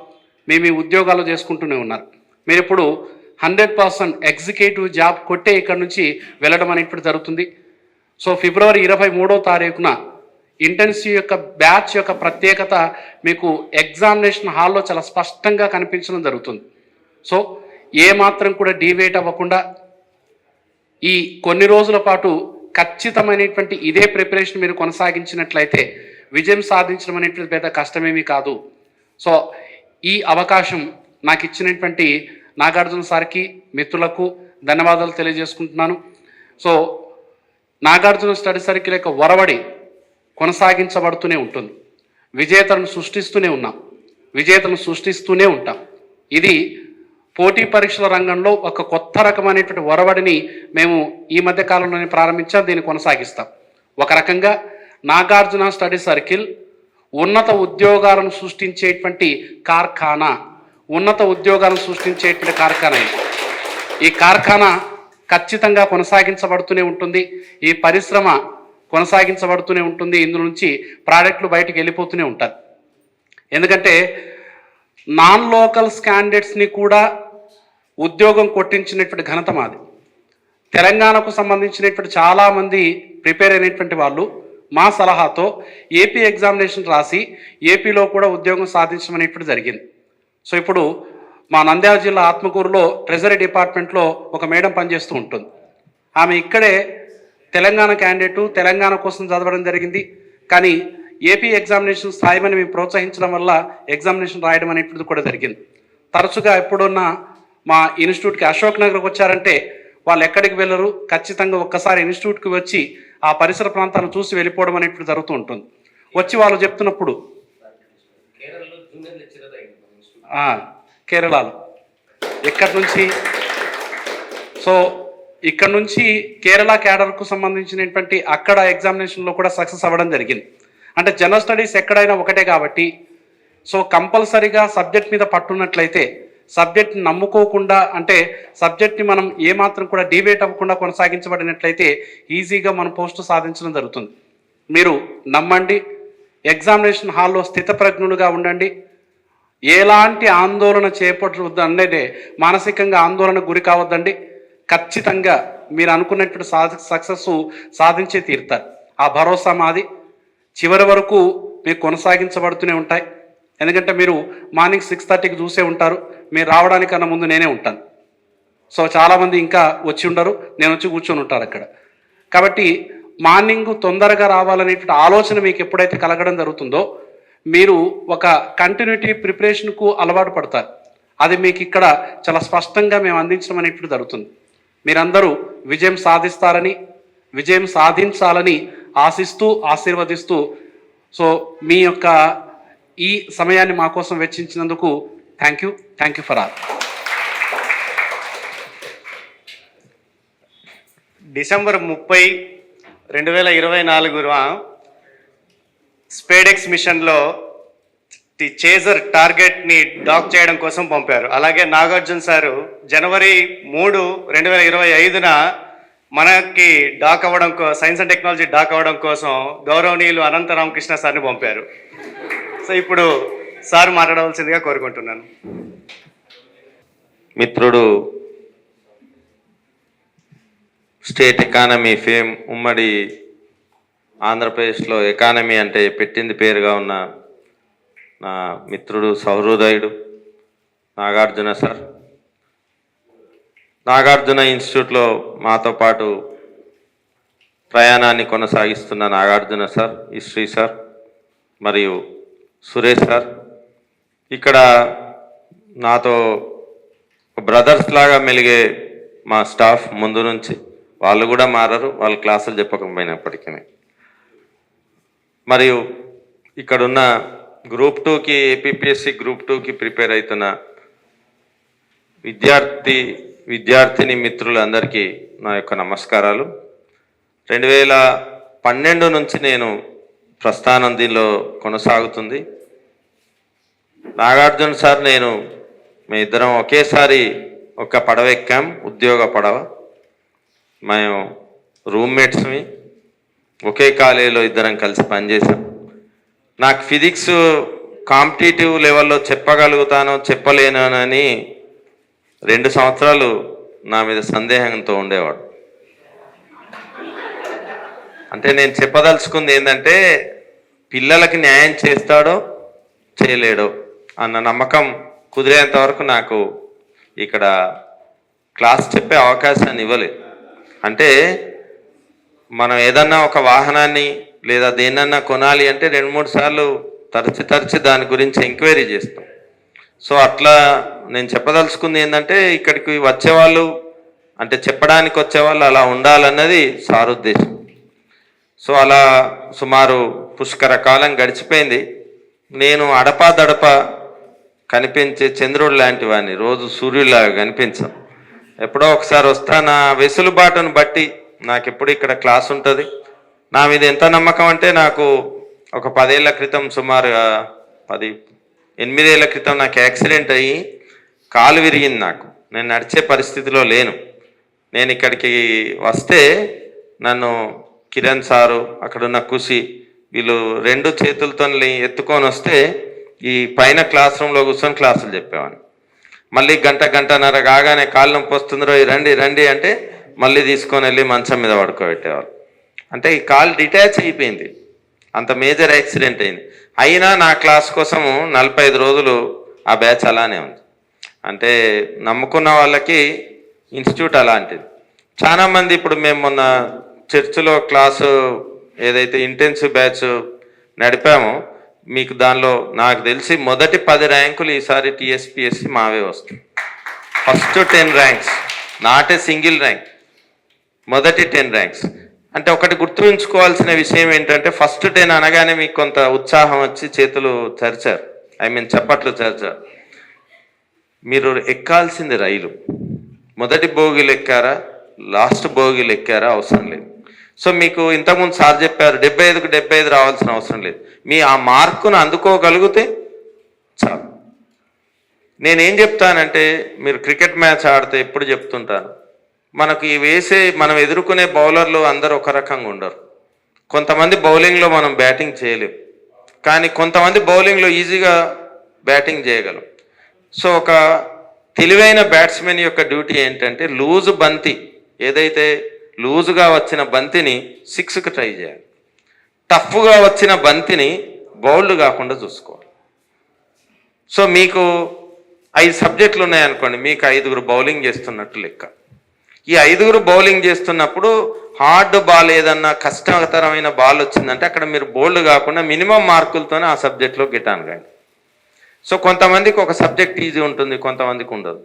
మేము ఈ ఉద్యోగాలు చేసుకుంటూనే ఉన్నారు. మీరు ఇప్పుడు 100% ఎగ్జిక్యూటివ్ జాబ్ కొట్టే ఇక్కడ నుంచి వెళ్ళడం అనేటువంటి జరుగుతుంది. సో ఫిబ్రవరి 23వ తారీఖున ఇంటెన్సివ్ యొక్క బ్యాచ్ యొక్క ప్రత్యేకత మీకు ఎగ్జామినేషన్ హాల్లో చాలా స్పష్టంగా కనిపించడం జరుగుతుంది. సో ఏమాత్రం కూడా డీవేట్ అవ్వకుండా ఈ కొన్ని రోజుల పాటు ఖచ్చితమైనటువంటి ఇదే ప్రిపరేషన్ మీరు కొనసాగించినట్లయితే విజయం సాధించడం అనేటువంటి పెద్ద కష్టమేమీ కాదు. సో ఈ అవకాశం నాకు ఇచ్చినటువంటి నాగార్జున సార్కి మిత్రులకు ధన్యవాదాలు తెలియజేసుకుంటున్నాను. సో నాగార్జున స్టడీ సర్కిల్ యొక్క ఒరవడి కొనసాగించబడుతూనే ఉంటుంది. విజేతలను సృష్టిస్తూనే ఉంటాం. ఇది పోటీ పరీక్షల రంగంలో ఒక కొత్త రకమైనటువంటి ఒరవడిని మేము ఈ మధ్య కాలంలోనే ప్రారంభించాం, దీన్ని కొనసాగిస్తాం. ఒక రకంగా నాగార్జున స్టడీ సర్కిల్ ఉన్నత ఉద్యోగాలను సృష్టించేటువంటి కార్ఖానా, ఈ కార్ఖానా ఖచ్చితంగా కొనసాగించబడుతూనే ఉంటుంది. ఈ పరిశ్రమ కొనసాగించబడుతూనే ఉంటుంది. ఇందులో నుంచి ప్రోడక్ట్లు బయటికి వెళ్ళిపోతూనే ఉంటారు. ఎందుకంటే నాన్ లోకల్స్ క్యాండిడేట్స్ని కూడా ఉద్యోగం కొట్టించినటువంటి ఘనత మాది. తెలంగాణకు సంబంధించినటువంటి చాలామంది ప్రిపేర్ అయినటువంటి వాళ్ళు మా సలహాతో ఏపీ ఎగ్జామినేషన్ రాసి ఏపీలో కూడా ఉద్యోగం సాధించమనేప్పుడు జరిగింది. సో ఇప్పుడు మా నంద్యాల జిల్లా ఆత్మకూరులో ట్రెజరీ డిపార్ట్మెంట్లో ఒక మేడం పనిచేస్తూ ఉంటుంది. ఆమె ఇక్కడే తెలంగాణ క్యాండిడేటు, తెలంగాణ కోసం చదవడం జరిగింది. కానీ ఏపీ ఎగ్జామినేషన్ స్థాయిమని మేము ప్రోత్సహించడం వల్ల ఎగ్జామినేషన్ రాయడం అనేటువంటిది కూడా జరిగింది. తరచుగా ఎప్పుడున్న మా ఇన్స్టిట్యూట్కి అశోక్ నగర్కి వచ్చారంటే వాళ్ళు ఎక్కడికి వెళ్ళరు, ఖచ్చితంగా ఒక్కసారి ఇన్స్టిట్యూట్కి వచ్చి ఆ పరిసర ప్రాంతాలను చూసి వెళ్ళిపోవడం అనేటువంటి జరుగుతూ ఉంటుంది. వచ్చి వాళ్ళు చెప్తున్నప్పుడు కేరళలో ఎక్కడి నుంచి, సో ఇక్కడ నుంచి కేరళ క్యాడర్కు సంబంధించినటువంటి అక్కడ ఎగ్జామినేషన్లో కూడా సక్సెస్ అవ్వడం జరిగింది. అంటే జనరల్ స్టడీస్ ఎక్కడైనా ఒకటే కాబట్టి సో కంపల్సరీగా సబ్జెక్ట్ మీద పట్టున్నట్లయితే, సబ్జెక్ట్ని నమ్ముకోకుండా, అంటే సబ్జెక్ట్ని మనం ఏమాత్రం కూడా డిబేట్ అవ్వకుండా కొనసాగించబడినట్లయితే ఈజీగా మనం పోస్టు సాధించడం జరుగుతుంది. మీరు నమ్మండి, ఎగ్జామినేషన్ హాల్లో స్థితప్రజ్ఞులుగా ఉండండి, ఎలాంటి ఆందోళన చేపట్టవద్దండి, మానసికంగా ఆందోళనకు గురి కావద్దండి. ఖచ్చితంగా మీరు అనుకున్నటువంటి సక్సెస్ సాధించే తీరుతారు. ఆ భరోసా మాది. చివరి వరకు మీకు కొనసాగించబడుతూనే ఉంటాయి. ఎందుకంటే మీరు మార్నింగ్ 6:30కి చూసే ఉంటారు. మీరు రావడానికన్నా ముందు నేనే ఉంటాను. సో చాలామంది ఇంకా వచ్చి ఉండరు, నేను వచ్చి కూర్చొని ఉంటారు అక్కడ. కాబట్టి మార్నింగ్ తొందరగా రావాలనేటువంటి ఆలోచన మీకు ఎప్పుడైతే కలగడం జరుగుతుందో మీరు ఒక కంటిన్యూటీ ప్రిపరేషన్కు అలవాటు పడతారు. అది మీకు ఇక్కడ చాలా స్పష్టంగా మేము అందించడం అనేటువంటి జరుగుతుంది. మీరందరూ విజయం సాధిస్తారని, విజయం సాధించాలని ఆశిస్తూ ఆశీర్వదిస్తూ, సో మీ యొక్క ఈ సమయాన్ని మా కోసం వెచ్చించినందుకు thank you for all. December 30, 2024 SpaDeX మిషన్లో చేజర్ టార్గెట్ని డాక్ చేయడం కోసం పంపారు. అలాగే నాగార్జున సారు జనవరి 3, 2025 మనకి డాక్ అవ్వడం సైన్స్ అండ్ టెక్నాలజీ డాక్ అవ్వడం కోసం గౌరవనీయులు అనంత రామకృష్ణ సార్ని పంపారు. సో ఇప్పుడు సార్ మాట్లాడవలసిందిగా కోరుకుంటున్నాను. మిత్రుడు స్టేట్ ఎకానమీ ఫేమ్, ఉమ్మడి ఆంధ్రప్రదేశ్లో ఎకానమీ అంటే పెట్టింది పేరుగా ఉన్న నా మిత్రుడు సహృదయుడు నాగార్జున సార్, నాగార్జున ఇన్స్టిట్యూట్లో మాతో పాటు ప్రయాణాన్ని కొనసాగిస్తున్న నాగార్జున సార్, హిస్టరీ సార్ మరియు సురేష్ సార్, ఇక్కడ నాతో బ్రదర్స్ లాగా మెలిగే మా స్టాఫ్ ముందు నుంచి, వాళ్ళు కూడా మారరు, వాళ్ళు క్లాసులు చెప్పకపోయినప్పటికీ. మరియు ఇక్కడున్న గ్రూప్ 2కి, ఏపీపీఎస్సి గ్రూప్ 2కి ప్రిపేర్ అవుతున్న విద్యార్థిని మిత్రులందరికీ నా యొక్క నమస్కారాలు. 2012 నుంచి నేను ప్రస్థానం దీనిలో కొనసాగుతుంది. నాగార్జున సార్, మీ ఇద్దరం ఒకేసారి ఒక పడవ ఎక్కాం, ఉద్యోగ పడవ. మేము రూమ్మేట్స్మి, ఒకే కాలేజీలో ఇద్దరం కలిసి పనిచేసాం. నాకు ఫిజిక్స్ కాంపిటేటివ్ లెవెల్లో చెప్పగలుగుతానో చెప్పలేనని 2 సంవత్సరాలు నా మీద సందేహంతో ఉండేవాడు. అంటే నేను చెప్పదలుచుకుంది ఏంటంటే, పిల్లలకి న్యాయం చేస్తాడో చేయలేడో అన్న నమ్మకం కుదిరేంత వరకు నాకు ఇక్కడ క్లాస్ చెప్పే అవకాశాన్ని ఇవ్వలేదు. అంటే మనం ఏదన్నా ఒక వాహనాన్ని లేదా దేన్నన్నా కొనాలి అంటే 2-3 సార్లు తరచి దాని గురించి ఎంక్వైరీ చేస్తాం. సో అట్లా నేను చెప్పదలుచుకుంది ఏంటంటే, ఇక్కడికి వచ్చేవాళ్ళు అంటే చెప్పడానికి వచ్చేవాళ్ళు అలా ఉండాలన్నది సార్ ఉద్దేశం. సో అలా సుమారు పుష్కర కాలం గడిచిపోయింది. నేను అడపాదడప కనిపించే చంద్రుడు లాంటి వాడిని, రోజు సూర్యుడిలాగా కనిపించాం. ఎప్పుడో ఒకసారి వస్తా, నా వెసులుబాటును బట్టి నాకు ఎప్పుడు ఇక్కడ క్లాస్ ఉంటుంది. నా మీద ఎంత నమ్మకం అంటే, నాకు ఒక 10 ఏళ్ల క్రితం, సుమారుగా 8 ఏళ్ల క్రితం నాకు యాక్సిడెంట్ అయ్యి కాలు విరిగింది. నేను నడిచే పరిస్థితిలో లేను. నేను ఇక్కడికి వస్తే నన్ను కిరణ్ సారు, అక్కడున్న కుషి, వీళ్ళు 2 చేతులతో ఎత్తుకొని వస్తే ఈ పైన క్లాస్ రూమ్లో కూర్చొని క్లాసులు చెప్పేవాడిని. మళ్ళీ గంటన్నర కాగానే కాళ్ళు నొప్పి వస్తుందో రండి రండి అంటే మళ్ళీ తీసుకొని వెళ్ళి మంచం మీద పడుకోబెట్టేవాళ్ళు. అంటే ఈ కాల్ డిటాచ్ అయిపోయింది, అంత మేజర్ యాక్సిడెంట్ అయింది. అయినా నా క్లాస్ కోసము 45 రోజులు ఆ బ్యాచ్ అలానే ఉంది. అంటే నమ్ముకున్న వాళ్ళకి ఇన్స్టిట్యూట్ అలాంటిది. చాలామంది ఇప్పుడు మేము మొన్న చర్చిలో క్లాసు ఏదైతే ఇంటెన్సివ్ బ్యాచ్ నడిపామో మీకు దానిలో నాకు తెలిసి మొదటి 10 ర్యాంకులు ఈసారి టీఎస్పీఎస్సీ మావే వస్తాయి. First 10 ranks, not a single rank, మొదటి 10 ర్యాంక్స్. అంటే ఒకటి గుర్తుంచుకోవాల్సిన విషయం ఏంటంటే ఫస్ట్ 10 అనగానే మీకు కొంత ఉత్సాహం వచ్చి చేతులు చరిచారు, చప్పట్లు చరిచారు. మీరు ఎక్కాల్సింది రైలు. మొదటి భోగిలు ఎక్కారా, లాస్ట్ భోగిలు ఎక్కారా అవసరం లేదు. సో మీకు ఇంతకుముందు సార్ చెప్పారు 75కు 75 రావాల్సిన అవసరం లేదు. మీ ఆ మార్కును అందుకోగలిగితే చాలు. నేనేం చెప్తానంటే మీరు క్రికెట్ మ్యాచ్ ఆడితే ఎప్పుడు చెప్తుంటాను, మనకు ఈ మనం ఎదుర్కొనే బౌలర్లు అందరూ ఒక రకంగా ఉండరు. కొంతమంది బౌలింగ్లో మనం బ్యాటింగ్ చేయలేం, కానీ కొంతమంది బౌలింగ్లో ఈజీగా బ్యాటింగ్ చేయగలం. సో ఒక తెలివైన బ్యాట్స్మెన్ యొక్క డ్యూటీ ఏంటంటే లూజు బంతి, ఏదైతే లూజుగా వచ్చిన బంతిని 6కు ట్రై చేయాలి, టఫ్గా వచ్చిన బంతిని బౌల్డ్ కాకుండా చూసుకోవాలి. సో మీకు 5 సబ్జెక్టులు ఉన్నాయనుకోండి, మీకు 5గురు బౌలింగ్ చేస్తున్నట్టు లెక్క. ఈ 5గురు బౌలింగ్ చేస్తున్నప్పుడు హార్డ్ బాల్ ఏదన్నా కష్టతరమైన బాల్ వచ్చిందంటే అక్కడ మీరు బౌల్డ్ కాకుండా మినిమం మార్కులతోనే ఆ సబ్జెక్ట్లో గిటాను కానీ. సో కొంతమందికి ఒక సబ్జెక్ట్ ఈజీ ఉంటుంది, కొంతమందికి ఉండదు.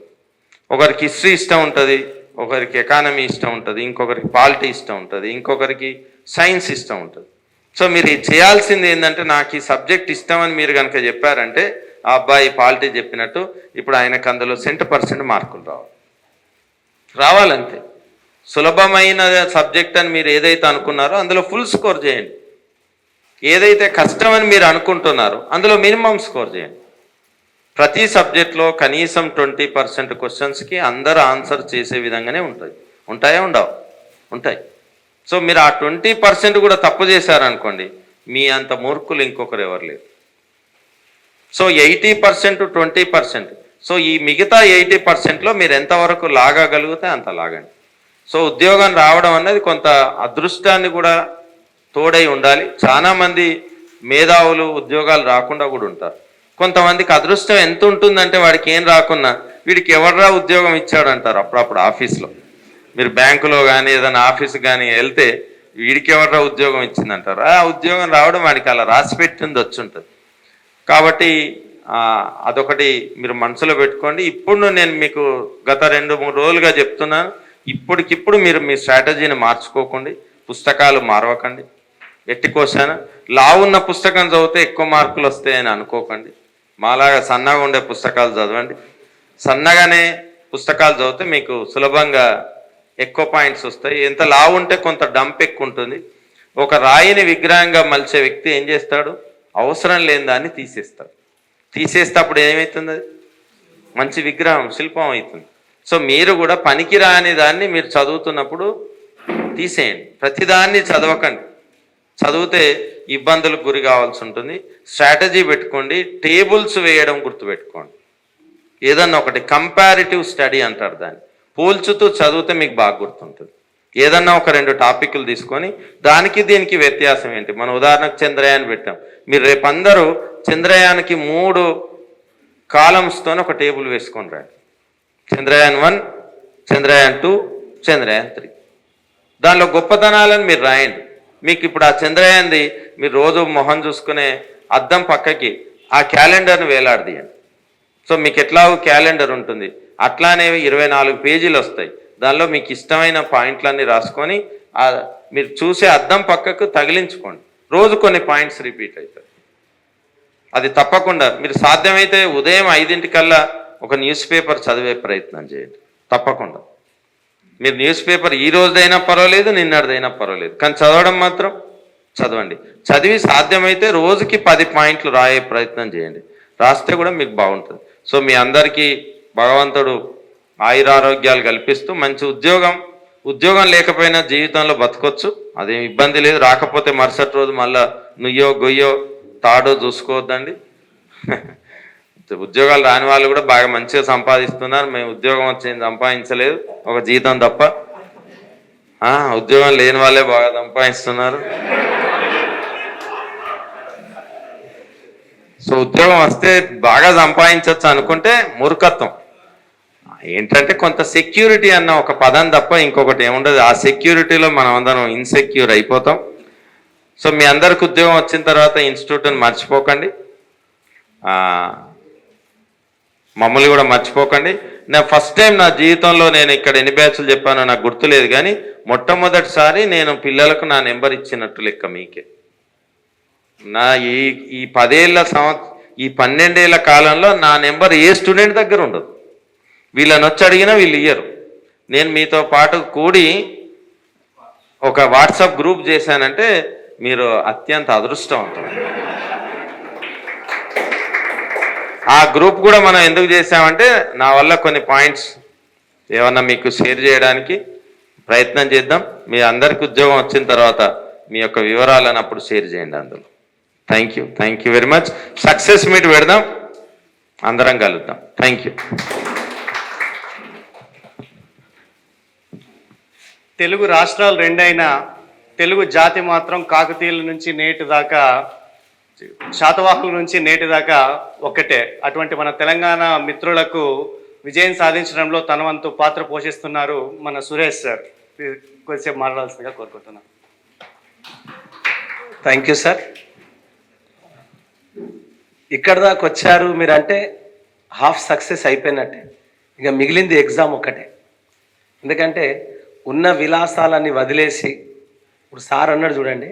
ఒకరికి హిస్టరీ ఇష్టం ఉంటుంది, ఒకరికి ఎకానమీ ఇష్టం ఉంటుంది, ఇంకొకరికి పాలిటీ ఇష్టం ఉంటుంది, ఇంకొకరికి సైన్స్ ఇష్టం ఉంటుంది. సో మీరు చేయాల్సింది ఏంటంటే నాకు ఈ సబ్జెక్ట్ ఇష్టమని మీరు కనుక చెప్పారంటే ఆ అబ్బాయి పాలిటీ చెప్పినట్టు ఇప్పుడు ఆయనకు అందులో 100% మార్కులు రావాలంతే. సులభమైన సబ్జెక్ట్ అని మీరు ఏదైతే అనుకున్నారో అందులో ఫుల్ స్కోర్ చేయండి, ఏదైతే కష్టమని మీరు అనుకుంటున్నారో అందులో మినిమం స్కోర్ చేయండి. ప్రతి సబ్జెక్ట్లో కనీసం 20% క్వశ్చన్స్కి అందరూ ఆన్సర్ చేసే విధంగానే ఉంటాయా ఉండవు? ఉంటాయి. సో మీరు ఆ 20% కూడా తప్పు చేశారనుకోండి, మీ అంత మూర్ఖులు ఇంకొకరు ఎవరు లేరు. సో 80% 20%. సో ఈ మిగతా 80%లో మీరు ఎంతవరకు లాగగలిగితే అంత లాగండి. సో ఉద్యోగం రావడం అన్నది కొంత అదృష్టాన్ని కూడా తోడై ఉండాలి. చాలామంది మేధావులు ఉద్యోగాలు రాకుండా కూడా ఉంటారు. కొంతమందికి అదృష్టం ఎంత ఉంటుందంటే వాడికి ఏం రాకున్నా వీడికి ఎవర్రా ఉద్యోగం ఇచ్చాడు అంటారు. అప్పుడప్పుడు ఆఫీస్లో మీరు బ్యాంకులో కానీ ఏదైనా ఆఫీస్కి కానీ వెళ్తే వీడికి ఎవర్రా ఉద్యోగం ఇచ్చిందంటారు. ఆ ఉద్యోగం రావడం వాడికి అలా రాసి పెట్టింది వచ్చి ఉంటుంది. కాబట్టి అదొకటి మీరు మనసులో పెట్టుకోండి. ఇప్పుడు నేను మీకు గత 2-3 రోజులుగా చెప్తున్నాను, ఇప్పటికిప్పుడు మీరు మీ స్ట్రాటజీని మార్చుకోకండి, పుస్తకాలు మారవకండి. ఎట్టికోసాన లావున్న పుస్తకం చదివితే ఎక్కువ మార్కులు వస్తాయని అనుకోకండి. మాలాగా సన్నగా ఉండే పుస్తకాలు చదవండి. సన్నగానే పుస్తకాలు చదివితే మీకు సులభంగా ఎక్కువ పాయింట్స్ వస్తాయి. ఎంత లావు ఉంటే కొంత డంప్ ఎక్కువ ఉంటుంది. ఒక రాయిని విగ్రహంగా మలిచే వ్యక్తి ఏం చేస్తాడు, అవసరం లేని దాన్ని తీసేస్తాడు. తీసేస్తే అప్పుడు ఏమవుతుంది, మంచి విగ్రహం శిల్పం అవుతుంది. సో మీరు కూడా పనికిరాని దాన్ని మీరు చదువుతున్నప్పుడు తీసేయండి. ప్రతిదాన్ని చదవకండి, చదివితే ఇబ్బందులకు గురి కావాల్సి ఉంటుంది. స్ట్రాటజీ పెట్టుకోండి, టేబుల్స్ వేయడం గుర్తుపెట్టుకోండి. ఏదన్నా ఒకటి కంపారిటివ్ స్టడీ అంటారు దాన్ని, పోల్చుతూ చదివితే మీకు బాగా గుర్తుంటుంది. ఏదన్నా ఒక 2 టాపిక్లు తీసుకొని దానికి దీనికి వ్యత్యాసం ఏంటి. మన ఉదాహరణకు చంద్రయాన్ పెట్టాం, మీరు రేపు అందరూ చంద్రయాన్కి 3 కాలమ్స్తో ఒక టేబుల్ వేసుకొని రండి. చంద్రయాన్ 1, చంద్రయాన్ 2, చంద్రయాన్ 3. దానిలో గొప్పతనాలను మీరు రాయండి. మీకు ఇప్పుడు ఆ చంద్రయాన్ది మీరు రోజు మొహం చూసుకునే అద్దం పక్కకి ఆ క్యాలెండర్ని వేలాడదీయండి. సో మీకు ఎట్లాగో క్యాలెండర్ ఉంటుంది, అట్లానే 24 పేజీలు వస్తాయి. దానిలో మీకు ఇష్టమైన పాయింట్లన్నీ రాసుకొని మీరు చూసే అద్దం పక్కకు తగిలించుకోండి. రోజు కొన్ని పాయింట్స్ రిపీట్ అవుతాయి. అది తప్పకుండా మీరు సాధ్యమైతే ఉదయం 5 ఒక న్యూస్ పేపర్ చదివే ప్రయత్నం చేయండి. తప్పకుండా మీరు న్యూస్ పేపర్ ఈ రోజుదైనా పర్వాలేదు, నిన్నటిదైనా పర్వాలేదు, కానీ చదవడం మాత్రం చదవండి. చదివి సాధ్యమైతే రోజుకి 10 పాయింట్లు రాయే ప్రయత్నం చేయండి. రాస్తే కూడా మీకు బాగుంటుంది. సో మీ అందరికీ భగవంతుడు ఆయురారోగ్యాలు కల్పిస్తూ మంచి ఉద్యోగం లేకపోయినా జీవితంలో బతకొచ్చు, అదేం ఇబ్బంది లేదు. రాకపోతే మరుసటి రోజు మళ్ళా నుయ్యో గొయ్యో తాడో చూసుకోవద్దండి. ఉద్యోగాలు రాని వాళ్ళు కూడా బాగా మంచిగా సంపాదిస్తున్నారు. మేము ఉద్యోగం వచ్చింది సంపాదించలేదు, ఒక జీతం తప్ప. ఉద్యోగం లేని వాళ్ళే బాగా సంపాదిస్తున్నారు. సో ఉద్యోగం వస్తే బాగా సంపాదించవచ్చు అనుకుంటే మూర్ఖత్వం. ఏంటంటే కొంత సెక్యూరిటీ అన్న ఒక పదం తప్ప ఇంకొకటి ఏముండదు. ఆ సెక్యూరిటీలో మనం అందరం ఇన్సెక్యూర్ అయిపోతాం. సో మీ అందరికి ఉద్యోగం వచ్చిన తర్వాత ఇన్స్టిట్యూట్ని మర్చిపోకండి, మమ్మల్ని కూడా మర్చిపోకండి. నా ఫస్ట్ టైం నా జీవితంలో నేను ఇక్కడ ఎన్ని బ్యాచ్లు చెప్పానో నాకు గుర్తులేదు, కానీ మొట్టమొదటిసారి నేను పిల్లలకు నా నెంబర్ ఇచ్చినట్టు లెక్క మీకే. నా ఈ 12 ఏళ్ల కాలంలో నా నెంబర్ ఏ స్టూడెంట్ దగ్గర ఉండదు. వీళ్ళని వచ్చి అడిగినా వీళ్ళు ఇయ్యరు. నేను మీతో పాటు కూడి ఒక వాట్సాప్ గ్రూప్ చేశానంటే మీరు అత్యంత అదృష్టవంతులు. ఆ గ్రూప్ కూడా మనం ఎందుకు చేసామంటే నా వల్ల కొన్ని పాయింట్స్ ఏమన్నా మీకు షేర్ చేయడానికి ప్రయత్నం చేద్దాం. మీ అందరికి ఉద్యోగం వచ్చిన తర్వాత మీ యొక్క వివరాలను అప్పుడు షేర్ చేయండి అందులో. Thank you very much. Success meet పెడదాం, అందరం కలుద్దాం. Thank you. తెలుగు రాష్ట్రాలు రెండైనా తెలుగు జాతి మాత్రం కాకతీయుల నుంచి నేటి దాకా, శాతవాహనుల నుంచి నేటి దాకా ఒక్కటే. అటువంటి మన తెలంగాణ మిత్రులకు విజయం సాధించడంలో తన వంతు పాత్ర పోషిస్తున్నారు మన సురేష్ సార్. కొద్దిసేపు మాట్లాడాల్సిందిగా కోరుకుంటున్నాను. Thank you sir. ఇక్కడ దాకా వచ్చారు మీరంటే హాఫ్ సక్సెస్ అయిపోయినట్టే. ఇక మిగిలింది ఎగ్జామ్ ఒక్కటే. ఎందుకంటే ఉన్న విలాసాలన్నీ వదిలేసి, ఇప్పుడు సార్ అన్నాడు చూడండి,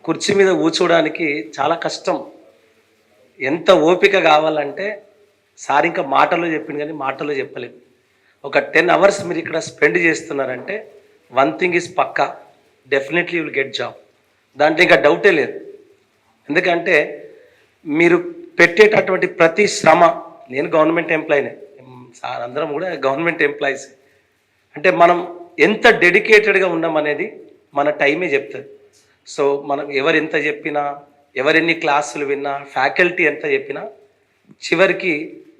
కుర్చీ మీద కూర్చోవడానికి చాలా కష్టం, ఎంత ఓపిక కావాలంటే సార్ ఇంకా మాటల్లో చెప్పింది కానీ మాటల్లో చెప్పలేదు. ఒక 10 hours మీరు ఇక్కడ స్పెండ్ చేస్తున్నారంటే వన్ థింగ్ ఈజ్ పక్కా, డెఫినెట్లీ విల్ గెట్ జాబ్. దాంట్లో ఇంకా డౌటే లేదు. ఎందుకంటే మీరు పెట్టేటటువంటి ప్రతి శ్రమ, నేను గవర్నమెంట్ ఎంప్లాయీనే, సార్ అందరం కూడా గవర్నమెంట్ ఎంప్లాయీస్. అంటే మనం ఎంత డెడికేటెడ్గా ఉన్నామనేది మన టైమే చెప్తుంది. సో మనం ఎవరు ఎంత చెప్పినా, ఎవరెన్ని క్లాసులు విన్నా, ఫ్యాకల్టీ ఎంత చెప్పినా, చివరికి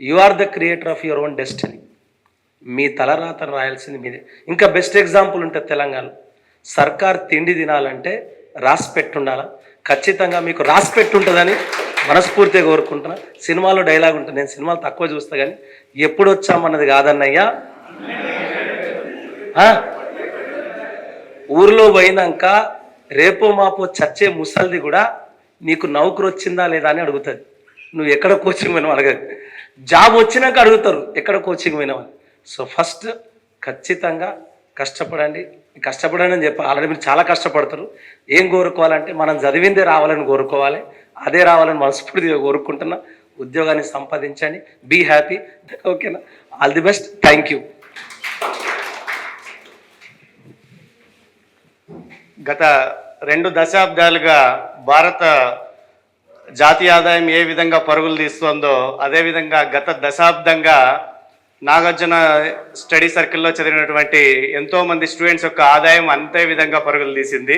you are the creator of your own destiny. మీ తలరాతను రాయాల్సింది మీదే. ఇంకా బెస్ట్ ఎగ్జాంపుల్ ఉంటుంది తెలంగాణలో. సర్కార్ తిండి తినాలంటే రాసి పెట్టుండాలా, ఖచ్చితంగా మీకు రాసి పెట్టుంటుందని మనస్ఫూర్తిగా కోరుకుంటున్నా. సినిమాలో డైలాగ్ ఉంటుంది, నేను సినిమాలు తక్కువ చూస్తా కానీ ఎప్పుడు వచ్చామన్నది కాదన్నయ్యా, ఊర్లో పోయినాక రేపో మాపో చచ్చే ముసల్ది కూడా నీకు నౌకరు వచ్చిందా లేదా అని అడుగుతుంది. నువ్వు ఎక్కడ కోచింగ్ పోయినావు అడగదు, జాబ్ వచ్చినాక అడుగుతారు ఎక్కడ కోచింగ్ పోయినావు అని. సో ఫస్ట్ ఖచ్చితంగా కష్టపడండి అని చెప్పి ఆల్రెడీ మీరు చాలా కష్టపడతారు. ఏం కోరుకోవాలంటే మనం చదివిందే రావాలని కోరుకోవాలి, అదే రావాలని మనస్ఫూర్తిగా కోరుకుంటున్నా. ఉద్యోగాన్ని సంపాదించండి, బీ హ్యాపీ. ఓకేనా? All the best. Thank you. గత 2 దశాబ్దాలుగా భారత జాతీయ ఆదాయం ఏ విధంగా పరుగులు తీస్తుందో అదేవిధంగా గత దశాబ్దంగా నాగార్జున స్టడీ సర్కిల్లో చదివినటువంటి ఎంతోమంది స్టూడెంట్స్ యొక్క ఆదాయం అంతే విధంగా పరుగులు తీసింది.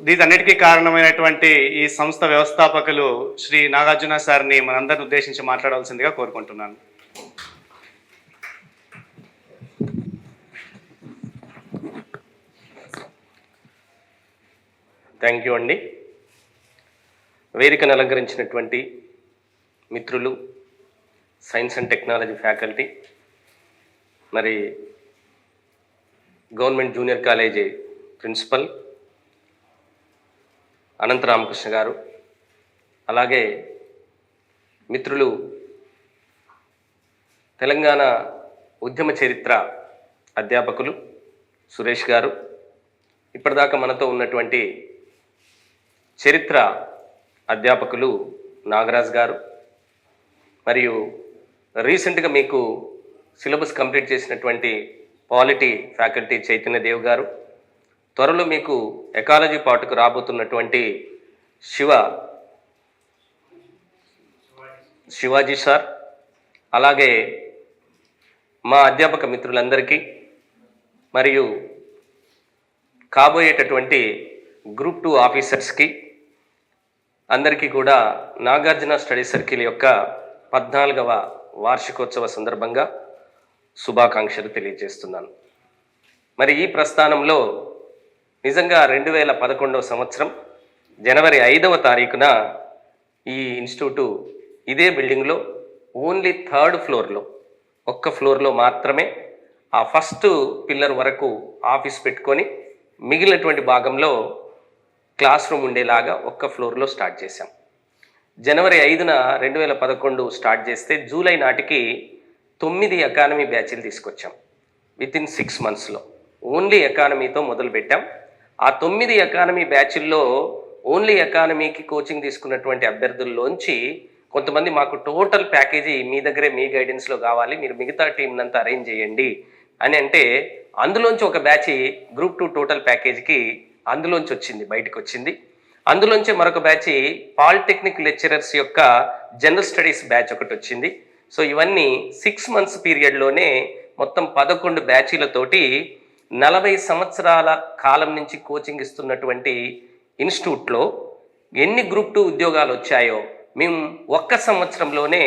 దీటన్నిటికీ కారణమైనటువంటి ఈ సంస్థ వ్యవస్థాపకులు శ్రీ నాగార్జున సార్ని మనందరిని ఉద్దేశించి మాట్లాడాల్సిందిగా కోరుకుంటున్నాను. థ్యాంక్ యూ అండి. వేదికను అలంకరించినటువంటి మిత్రులు, సైన్స్ అండ్ టెక్నాలజీ ఫ్యాకల్టీ, మరి గవర్నమెంట్ జూనియర్ కాలేజీ ప్రిన్సిపల్ అనంత రామకృష్ణ గారు, అలాగే మిత్రులు తెలంగాణ ఉద్యమ చరిత్ర అధ్యాపకులు సురేష్ గారు, ఇప్పటిదాకా మనతో ఉన్నటువంటి చరిత్ర అధ్యాపకులు నాగరాజ్ గారు, మరియు రీసెంట్గా మీకు సిలబస్ కంప్లీట్ చేసినటువంటి పాలిటీ ఫ్యాకల్టీ చైతన్యదేవ్ గారు, త్వరలో మీకు ఎకాలజీ పాటుకు రాబోతున్నటువంటి శివాజీ సార్, అలాగే మా అధ్యాపక మిత్రులందరికీ మరియు కాబోయేటటువంటి గ్రూప్ 2 ఆఫీసర్స్కి అందరికీ కూడా నాగార్జున స్టడీ సర్కిల్ యొక్క 14వ వార్షికోత్సవ సందర్భంగా శుభాకాంక్షలు తెలియజేస్తున్నాను. మరి ఈ ప్రస్థానంలో నిజంగా 2011వ సంవత్సరం జనవరి 5వ తారీఖున ఈ ఇన్స్టిట్యూటు ఇదే బిల్డింగ్లో ఓన్లీ 3rd ఫ్లోర్లో, ఒక్క ఫ్లోర్లో మాత్రమే ఆ ఫస్ట్ పిల్లర్ వరకు ఆఫీస్ పెట్టుకొని మిగిలినటువంటి భాగంలో క్లాస్ రూమ్ ఉండేలాగా ఒక్క ఫ్లోర్లో స్టార్ట్ చేశాం. జనవరి 5న 2011 స్టార్ట్ చేస్తే జూలై నాటికి 9 ఎకానమీ బ్యాచ్లు తీసుకొచ్చాం. వితిన్ 6 monthsలో ఓన్లీ ఎకానమీతో మొదలుపెట్టాం. ఆ 9 ఎకానమీ బ్యాచ్ల్లో ఓన్లీ ఎకానమీకి కోచింగ్ తీసుకున్నటువంటి అభ్యర్థుల్లోంచి కొంతమంది మాకు టోటల్ ప్యాకేజీ మీ దగ్గరే మీ గైడెన్స్లో కావాలి, మీరు మిగతా టీంని అంతా అరేంజ్ చేయండి అని అంటే అందులోంచి ఒక బ్యాచ్ గ్రూప్ 2 టోటల్ ప్యాకేజీకి అందులోంచి వచ్చింది, బయటకు వచ్చింది. అందులోంచి మరొక బ్యాచ్ పాలిటెక్నిక్ లెక్చరర్స్ యొక్క జనరల్ స్టడీస్ బ్యాచ్ ఒకటి వచ్చింది. సో ఇవన్నీ 6 months పీరియడ్లోనే మొత్తం 11 బ్యాచీలతోటి 40 సంవత్సరాల కాలం నుంచి కోచింగ్ ఇస్తున్నటువంటి ఇన్స్టిట్యూట్లో ఎన్ని గ్రూప్ 2 ఉద్యోగాలు వచ్చాయో మేము ఒక్క సంవత్సరంలోనే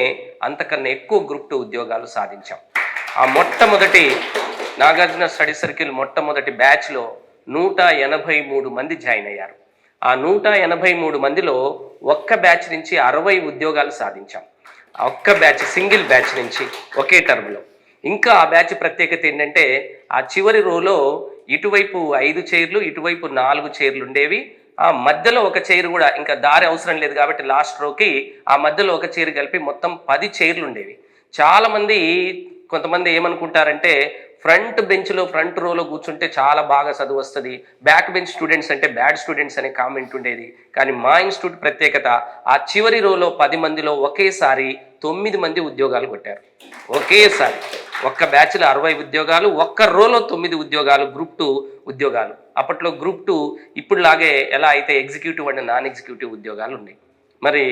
అంతకన్నా ఎక్కువ గ్రూప్ 2 ఉద్యోగాలు సాధించాం. ఆ మొట్టమొదటి నాగార్జున స్టడీ సర్కిల్ మొట్టమొదటి బ్యాచ్లో 183 మంది జాయిన్ అయ్యారు. ఆ 183 మందిలో ఒక్క బ్యాచ్ నుంచి 60 ఉద్యోగాలు సాధించాం. ఆ ఒక్క బ్యాచ్, సింగిల్ బ్యాచ్ నుంచి ఒకే టర్మ్లో. ఇంకా ఆ బ్యాచ్ ప్రత్యేకత ఏంటంటే ఆ చివరి రోలో ఇటువైపు 5 చైర్లు, ఇటువైపు 4 చైర్లు ఉండేవి. ఆ మధ్యలో ఒక చైర్ కూడా, ఇంకా దారి అవసరం లేదు కాబట్టి లాస్ట్ రోకి ఆ మధ్యలో ఒక చైర్ కలిపి మొత్తం 10 చైర్లు ఉండేవి. చాలామంది కొంతమంది ఏమనుకుంటారంటే ఫ్రంట్ బెంచ్లో ఫ్రంట్ రోలో కూర్చుంటే చాలా బాగా చదువు వస్తుంది, బ్యాక్ బెంచ్ స్టూడెంట్స్ అంటే బ్యాడ్ స్టూడెంట్స్ అనే కామెంట్ ఉండేది. కానీ మా ఇన్స్టిట్యూట్ ప్రత్యేకత ఆ చివరి రోలో 10 మందిలో ఒకేసారి 9 మంది ఉద్యోగాలు కొట్టారు. ఒకేసారి ఒక్క బ్యాచ్లో 60 ఉద్యోగాలు, ఒక్క రోలో 9 ఉద్యోగాలు, గ్రూప్ 2 ఉద్యోగాలు. అప్పట్లో గ్రూప్ 2 ఇప్పుడులాగే ఎలా అయితే ఎగ్జిక్యూటివ్ అండ్ నాన్ ఎగ్జిక్యూటివ్ ఉద్యోగాలు ఉన్నాయి. మరి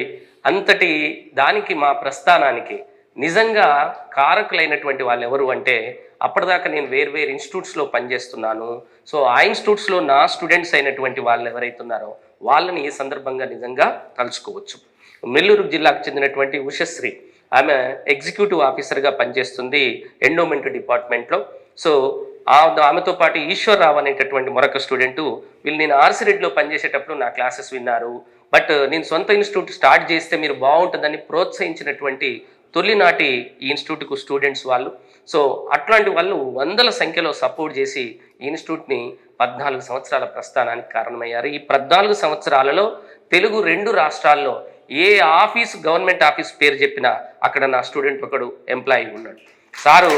అంతటి దానికి మా ప్రస్థానానికి నిజంగా కారకులైనటువంటి వాళ్ళు ఎవరు అంటే అప్పటిదాకా నేను వేరు ఇన్స్టిట్యూట్స్లో పనిచేస్తున్నాను. సో ఆ ఇన్స్టిట్యూట్స్లో నా స్టూడెంట్స్ అయినటువంటి వాళ్ళు ఎవరైతే ఉన్నారో వాళ్ళని ఈ సందర్భంగా నిజంగా తలుచుకోవచ్చు. నెల్లూరు జిల్లాకు చెందినటువంటి ఉషశ్రీ, ఆమె ఎగ్జిక్యూటివ్ ఆఫీసర్గా పనిచేస్తుంది ఎండోమెంట్ డిపార్ట్మెంట్లో. సో ఆమెతో పాటు ఈశ్వర్రావు అనేటటువంటి మరొక స్టూడెంటు, వీళ్ళు నేను ఆర్సిరెడ్లో పనిచేసేటప్పుడు నా క్లాసెస్ విన్నారు. బట్ నేను సొంత ఇన్స్టిట్యూట్ స్టార్ట్ చేస్తే మీరు బాగుంటుందని ప్రోత్సహించినటువంటి తొలినాటి ఈ ఇన్స్టిట్యూట్కు స్టూడెంట్స్ వాళ్ళు. సో అట్లాంటి వాళ్ళు వందల సంఖ్యలో సపోర్ట్ చేసి ఈ ఇన్స్టిట్యూట్ని 14 సంవత్సరాల ప్రస్థానానికి కారణమయ్యారు. ఈ 14 సంవత్సరాలలో తెలుగు 2 రాష్ట్రాల్లో ఏ ఆఫీసు, గవర్నమెంట్ ఆఫీస్ పేరు చెప్పినా అక్కడ నా స్టూడెంట్ ఒకడు ఎంప్లాయీ ఉన్నాడు. సారు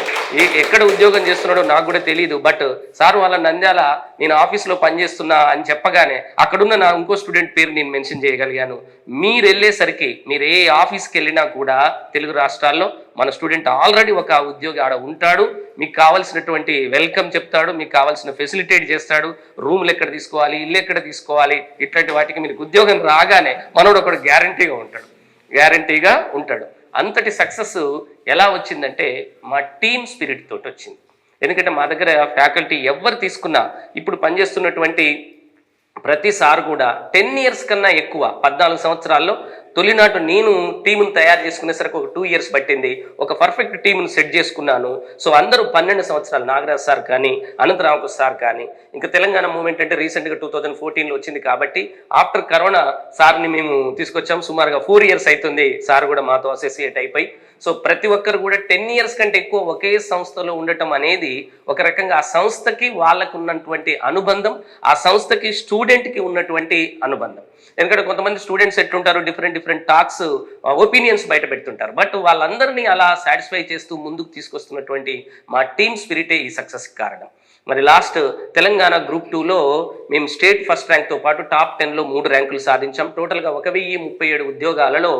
ఎక్కడ ఉద్యోగం చేస్తున్నాడో నాకు కూడా తెలియదు, బట్ సార్ వాళ్ళ నంద్యాల నేను ఆఫీస్లో పనిచేస్తున్నా అని చెప్పగానే అక్కడున్న నా ఇంకో స్టూడెంట్ పేరు నేను మెన్షన్ చేయగలిగాను. మీరు వెళ్ళేసరికి మీరు ఏ ఆఫీస్కి వెళ్ళినా కూడా తెలుగు రాష్ట్రాల్లో మన స్టూడెంట్ ఆల్రెడీ ఒక ఉద్యోగి ఆడ ఉంటాడు. మీకు కావాల్సినటువంటి వెల్కమ్ చెప్తాడు, మీకు కావాల్సిన ఫెసిలిటేట్ చేస్తాడు. రూమ్లు ఎక్కడ తీసుకోవాలి, ఇల్లు ఎక్కడ తీసుకోవాలి, ఇట్లాంటి వాటికి మీకు ఉద్యోగం రాగానే మనోడు ఒకడు గ్యారంటీగా ఉంటాడు. అంతటి సక్సెస్ ఎలా వచ్చిందంటే మా టీమ్ స్పిరిట్ తోటి వచ్చింది. ఎందుకంటే మా దగ్గర ఫ్యాకల్టీ ఎవరు తీసుకున్నా ఇప్పుడు పనిచేస్తున్నటువంటి ప్రతి సార్ కూడా 10 years కన్నా ఎక్కువ, 14 సంవత్సరాల్లో తొలినాటు నేను టీమును తయారు చేసుకునేసరికి ఒక 2 years పట్టింది. ఒక పర్ఫెక్ట్ టీమును సెట్ చేసుకున్నాను. సో అందరూ 12 సంవత్సరాలు, నాగరాజ్ సార్ కానీ, అనంతరామకు సార్ కానీ, ఇంకా తెలంగాణ మూవ్మెంట్ అంటే రీసెంట్గా 2014లో వచ్చింది కాబట్టి ఆఫ్టర్ కరోనా సార్ని మేము తీసుకొచ్చాం. సుమారుగా 4 years అవుతుంది సార్ కూడా మాతో అసోసియేట్ అయిపోయి. సో ప్రతి ఒక్కరు కూడా 10 years కంటే ఎక్కువ ఒకే సంస్థలో ఉండటం అనేది ఒక రకంగా ఆ సంస్థకి వాళ్ళకు ఉన్నటువంటి అనుబంధం, ఆ సంస్థకి స్టూడెంట్కి ఉన్నటువంటి అనుబంధం. ఎందుకంటే కొంతమంది స్టూడెంట్స్ ఎట్లుంటారు, డిఫరెంట్ టాక్స్, ఒపీనియన్స్ బయట పెడుతుంటారు. బట్ వాళ్ళందరినీ అలా సాటిస్ఫై చేస్తూ ముందుకు తీసుకొస్తున్నటువంటి మా టీమ్ స్పిరిటే ఈ సక్సెస్కి కారణం. మరి లాస్ట్ తెలంగాణ గ్రూప్ 2లో మేము స్టేట్ ఫస్ట్ ర్యాంక్తో పాటు టాప్ 10లో 3 ర్యాంకులు సాధించాం. టోటల్గా 1037 ఉద్యోగాలలో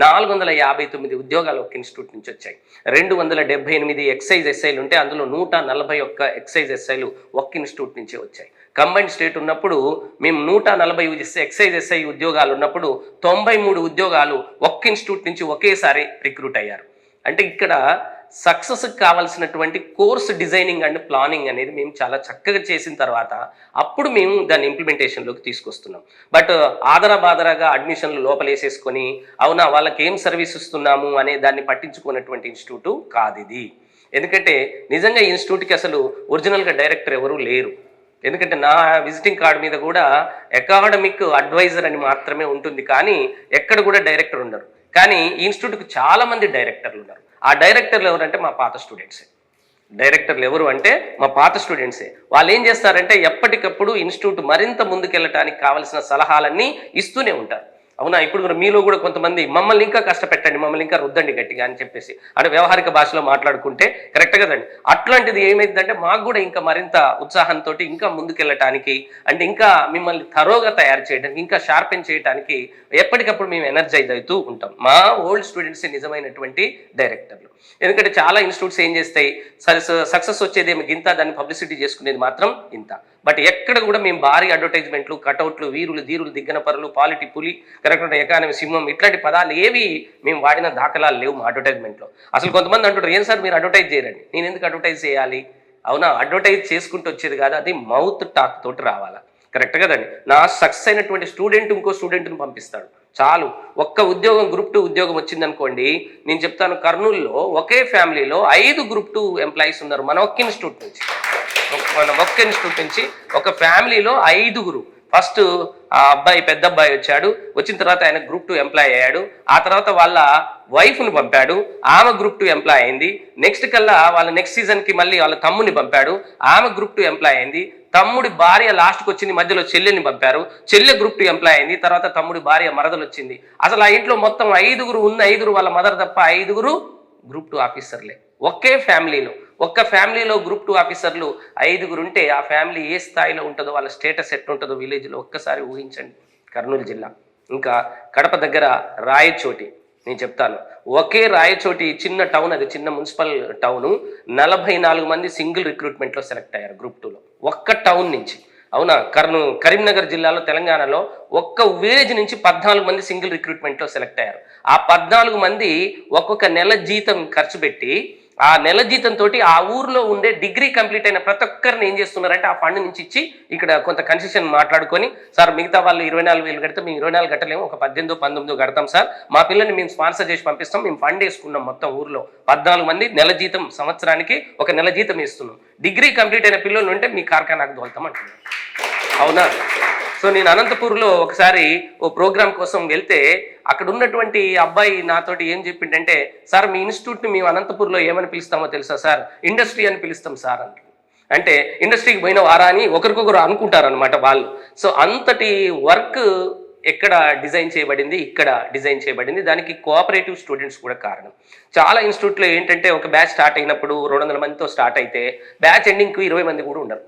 459 ఉద్యోగాలు ఒక ఇన్స్టిట్యూట్ నుంచి వచ్చాయి. 278 ఎక్సైజ్ ఎస్ఐలు ఉంటే అందులో 141 ఎక్సైజ్ ఎస్ఐలు ఒక్క ఇన్స్టిట్యూట్ నుంచే వచ్చాయి. కంబైన్డ్ స్టేట్ ఉన్నప్పుడు మేము 140 ఎక్సైజ్ ఎస్ఐ ఉద్యోగాలు ఉన్నప్పుడు 93 ఉద్యోగాలు ఒక్క ఇన్స్టిట్యూట్ నుంచి ఒకేసారి రిక్రూట్ అయ్యారు. అంటే ఇక్కడ సక్సెస్కి కావాల్సినటువంటి కోర్స్ డిజైనింగ్ అండ్ ప్లానింగ్ అనేది మేము చాలా చక్కగా చేసిన తర్వాత అప్పుడు మేము దాన్ని ఇంప్లిమెంటేషన్లోకి తీసుకొస్తున్నాం. బట్ ఆదరాబాదరాగా అడ్మిషన్లు లోపలేసేసుకొని అవునా వాళ్ళకి ఏం సర్వీస్ ఇస్తున్నాము అనే దాన్ని పట్టించుకున్నటువంటి ఇన్స్టిట్యూట్ కాదు ఇది. ఎందుకంటే నిజంగా ఈ ఇన్స్టిట్యూట్కి అసలు ఒరిజినల్గా డైరెక్టర్ ఎవరు లేరు. ఎందుకంటే నా విజిటింగ్ కార్డు మీద కూడా అకాడమిక్ అడ్వైజర్ అని మాత్రమే ఉంటుంది, కానీ ఎక్కడ కూడా డైరెక్టర్ ఉండరు. కానీ ఈ ఇన్స్టిట్యూట్కి చాలా మంది డైరెక్టర్లు ఉన్నారు. ఆ డైరెక్టర్లు ఎవరంటే మా పాత స్టూడెంట్సే. డైరెక్టర్లు ఎవరు అంటే మా పాత స్టూడెంట్సే. వాళ్ళు ఏం చేస్తారంటే ఎప్పటికప్పుడు ఇన్స్టిట్యూట్ మరింత ముందుకెళ్ళటానికి కావాల్సిన సలహాలన్నీ ఇస్తూనే ఉంటారు. అవునా, ఇప్పుడు కూడా మీలో కూడా కొంతమంది మమ్మల్ని ఇంకా కష్టపెట్టండి, మమ్మల్ని ఇంకా రుద్దండి గట్టిగా అని చెప్పేసి అంటే వ్యవహారిక భాషలో మాట్లాడుకుంటే కరెక్ట్ కదండి. అట్లాంటిది ఏమైందంటే మాకు కూడా ఇంకా మరింత ఉత్సాహంతో ఇంకా ముందుకెళ్ళటానికి అంటే ఇంకా మిమ్మల్ని థరోగా తయారు చేయడానికి ఇంకా షార్పెన్ చేయడానికి ఎప్పటికప్పుడు మేము ఎనర్జైజ్ అవుతూ ఉంటాం. మా ఓల్డ్ స్టూడెంట్సే నిజమైనటువంటి డైరెక్టర్లు. ఎందుకంటే చాలా ఇన్స్టిట్యూట్స్ ఏం చేస్తాయి, సక్సెస్ వచ్చేది ఏమి గింత, దాన్ని పబ్లిసిటీ చేసుకునేది మాత్రం ఇంత. బట్ ఎక్కడ కూడా మేము భారీ అడ్వర్టైజ్మెంట్లు, కటౌట్లు, వీరులు ధీరులు దిగ్గన పరులు, పాలిటీ పులి, కరెక్ట్ ఎకానమీ సింహం ఇట్లాంటి పదాలు ఏవి మేము వాడిన దాఖలాలు లేవు మా అడ్వర్టైజ్మెంట్లో. అసలు కొంతమంది అంటారు ఏం సార్ మీరు అడ్వర్టైజ్ చేయరండి. నేను ఎందుకు అడ్వర్టైజ్ చేయాలి? అవునా, అడ్వర్టైజ్ చేసుకుంటూ వచ్చేది కాదు, అది మౌత్ టాక్ తోటి రావాలా. కరెక్ట్ కదండి. నా సక్సెస్ అయినటువంటి స్టూడెంట్ ఇంకో స్టూడెంట్ని పంపిస్తాడు చాలు. ఒక్క ఉద్యోగం గ్రూప్ 2 ఉద్యోగం వచ్చిందనుకోండి, నేను చెప్తాను కర్నూలులో ఒకే ఫ్యామిలీలో 5 గ్రూప్ 2 ఎంప్లాయీస్ ఉన్నారు మన ఒక్క ఇన్స్టిట్యూట్ నుంచి. ఒక ఫ్యామిలీలో 5. ఫస్ట్ ఆ అబ్బాయి పెద్ద అబ్బాయి వచ్చాడు, వచ్చిన తర్వాత ఆయన గ్రూప్ 2 ఎంప్లాయ్ అయ్యాడు. ఆ తర్వాత వాళ్ళ వైఫ్ని పంపాడు, ఆమె గ్రూప్ 2 ఎంప్లాయ్ అయింది. నెక్స్ట్ కల్లా వాళ్ళ నెక్స్ట్ సీజన్కి మళ్ళీ వాళ్ళ తమ్ముడిని పంపాడు, ఆమె గ్రూప్ 2 ఎంప్లాయ్ అయింది. తమ్ముడి భార్య లాస్ట్కి వచ్చింది, మధ్యలో చెల్లెని పంపారు, చెల్లె గ్రూప్ 2 ఎంప్లాయ్ అయింది. తర్వాత తమ్ముడి భార్య మరదలు వచ్చింది. అసలు ఆ ఇంట్లో మొత్తం 5 ఉన్న 5 వాళ్ళ మదర్ తప్ప 5 గ్రూప్ 2 ఆఫీసర్లే. ఒకే ఫ్యామిలీలో ఒక్క ఫ్యామిలీలో గ్రూప్ 2 ఆఫీసర్లు 5 ఉంటే ఆ ఫ్యామిలీ ఏ స్థాయిలో ఉంటుందో, వాళ్ళ స్టేటస్ ఎట్లుంటుందో విలేజ్లో ఒక్కసారి ఊహించండి. కర్నూలు జిల్లా ఇంకా కడప దగ్గర రాయచోటి నేను చెప్తాను, ఒకే రాయచోటి చిన్న టౌన్, అది చిన్న మున్సిపల్ టౌను, 44 మంది సింగిల్ రిక్రూట్మెంట్లో సెలెక్ట్ అయ్యారు గ్రూప్ 2లో ఒక్క టౌన్ నుంచి. అవునా, కరీంనగర్ జిల్లాలో తెలంగాణలో ఒక్క విలేజ్ నుంచి 14 మంది సింగిల్ రిక్రూట్మెంట్లో సెలెక్ట్ అయ్యారు. ఆ 14 మంది ఒక్కొక్క నెల జీతం ఖర్చు పెట్టి ఆ నెల జీతంతో ఆ ఊర్లో ఉండే డిగ్రీ కంప్లీట్ అయిన ప్రతి ఒక్కరిని ఏం చేస్తున్నారంటే ఆ ఫండ్ నుంచి ఇచ్చి ఇక్కడ కొంత కన్సెషన్ మాట్లాడుకొని, సార్ మిగతా వాళ్ళు 24,000 కడితే మేము 24 కట్టలేము, ఒక 18-19 కడతాం సార్, మా పిల్లల్ని మేము స్పాన్సర్ చేసి పంపిస్తాం, మేము ఫండ్ వేసుకున్నాం. మొత్తం ఊర్లో 14 మంది నెల జీతం, సంవత్సరానికి ఒక నెల జీతం ఇస్తున్నాం. డిగ్రీ కంప్లీట్ అయిన పిల్లలు ఉంటే మీ కార్ఖానాకు దోల్తాం అంటున్నాం. అవునా, సో నేను అనంతపూర్లో ఒకసారి ఓ ప్రోగ్రామ్ కోసం వెళ్తే అక్కడ ఉన్నటువంటి అబ్బాయి నాతోటి ఏం చెప్పిండంటే, సార్ మీ ఇన్స్టిట్యూట్ని మేము అనంతపూర్లో ఏమని పిలుస్తామో తెలుసా సార్, ఇండస్ట్రీ అని పిలుస్తాం సార్ అంట. అంటే ఇండస్ట్రీకి పోయిన వారా అని ఒకరికొకరు అనుకుంటారు అనమాట వాళ్ళు. సో అంతటి వర్క్ ఎక్కడ డిజైన్ చేయబడింది, ఇక్కడ డిజైన్ చేయబడింది. దానికి కోఆపరేటివ్ స్టూడెంట్స్ కూడా కారణం. చాలా ఇన్స్టిట్యూట్లో ఏంటంటే ఒక బ్యాచ్ స్టార్ట్ అయినప్పుడు 200 మందితో స్టార్ట్ అయితే బ్యాచ్ ఎండింగ్కి 20 మంది కూడా ఉండరు.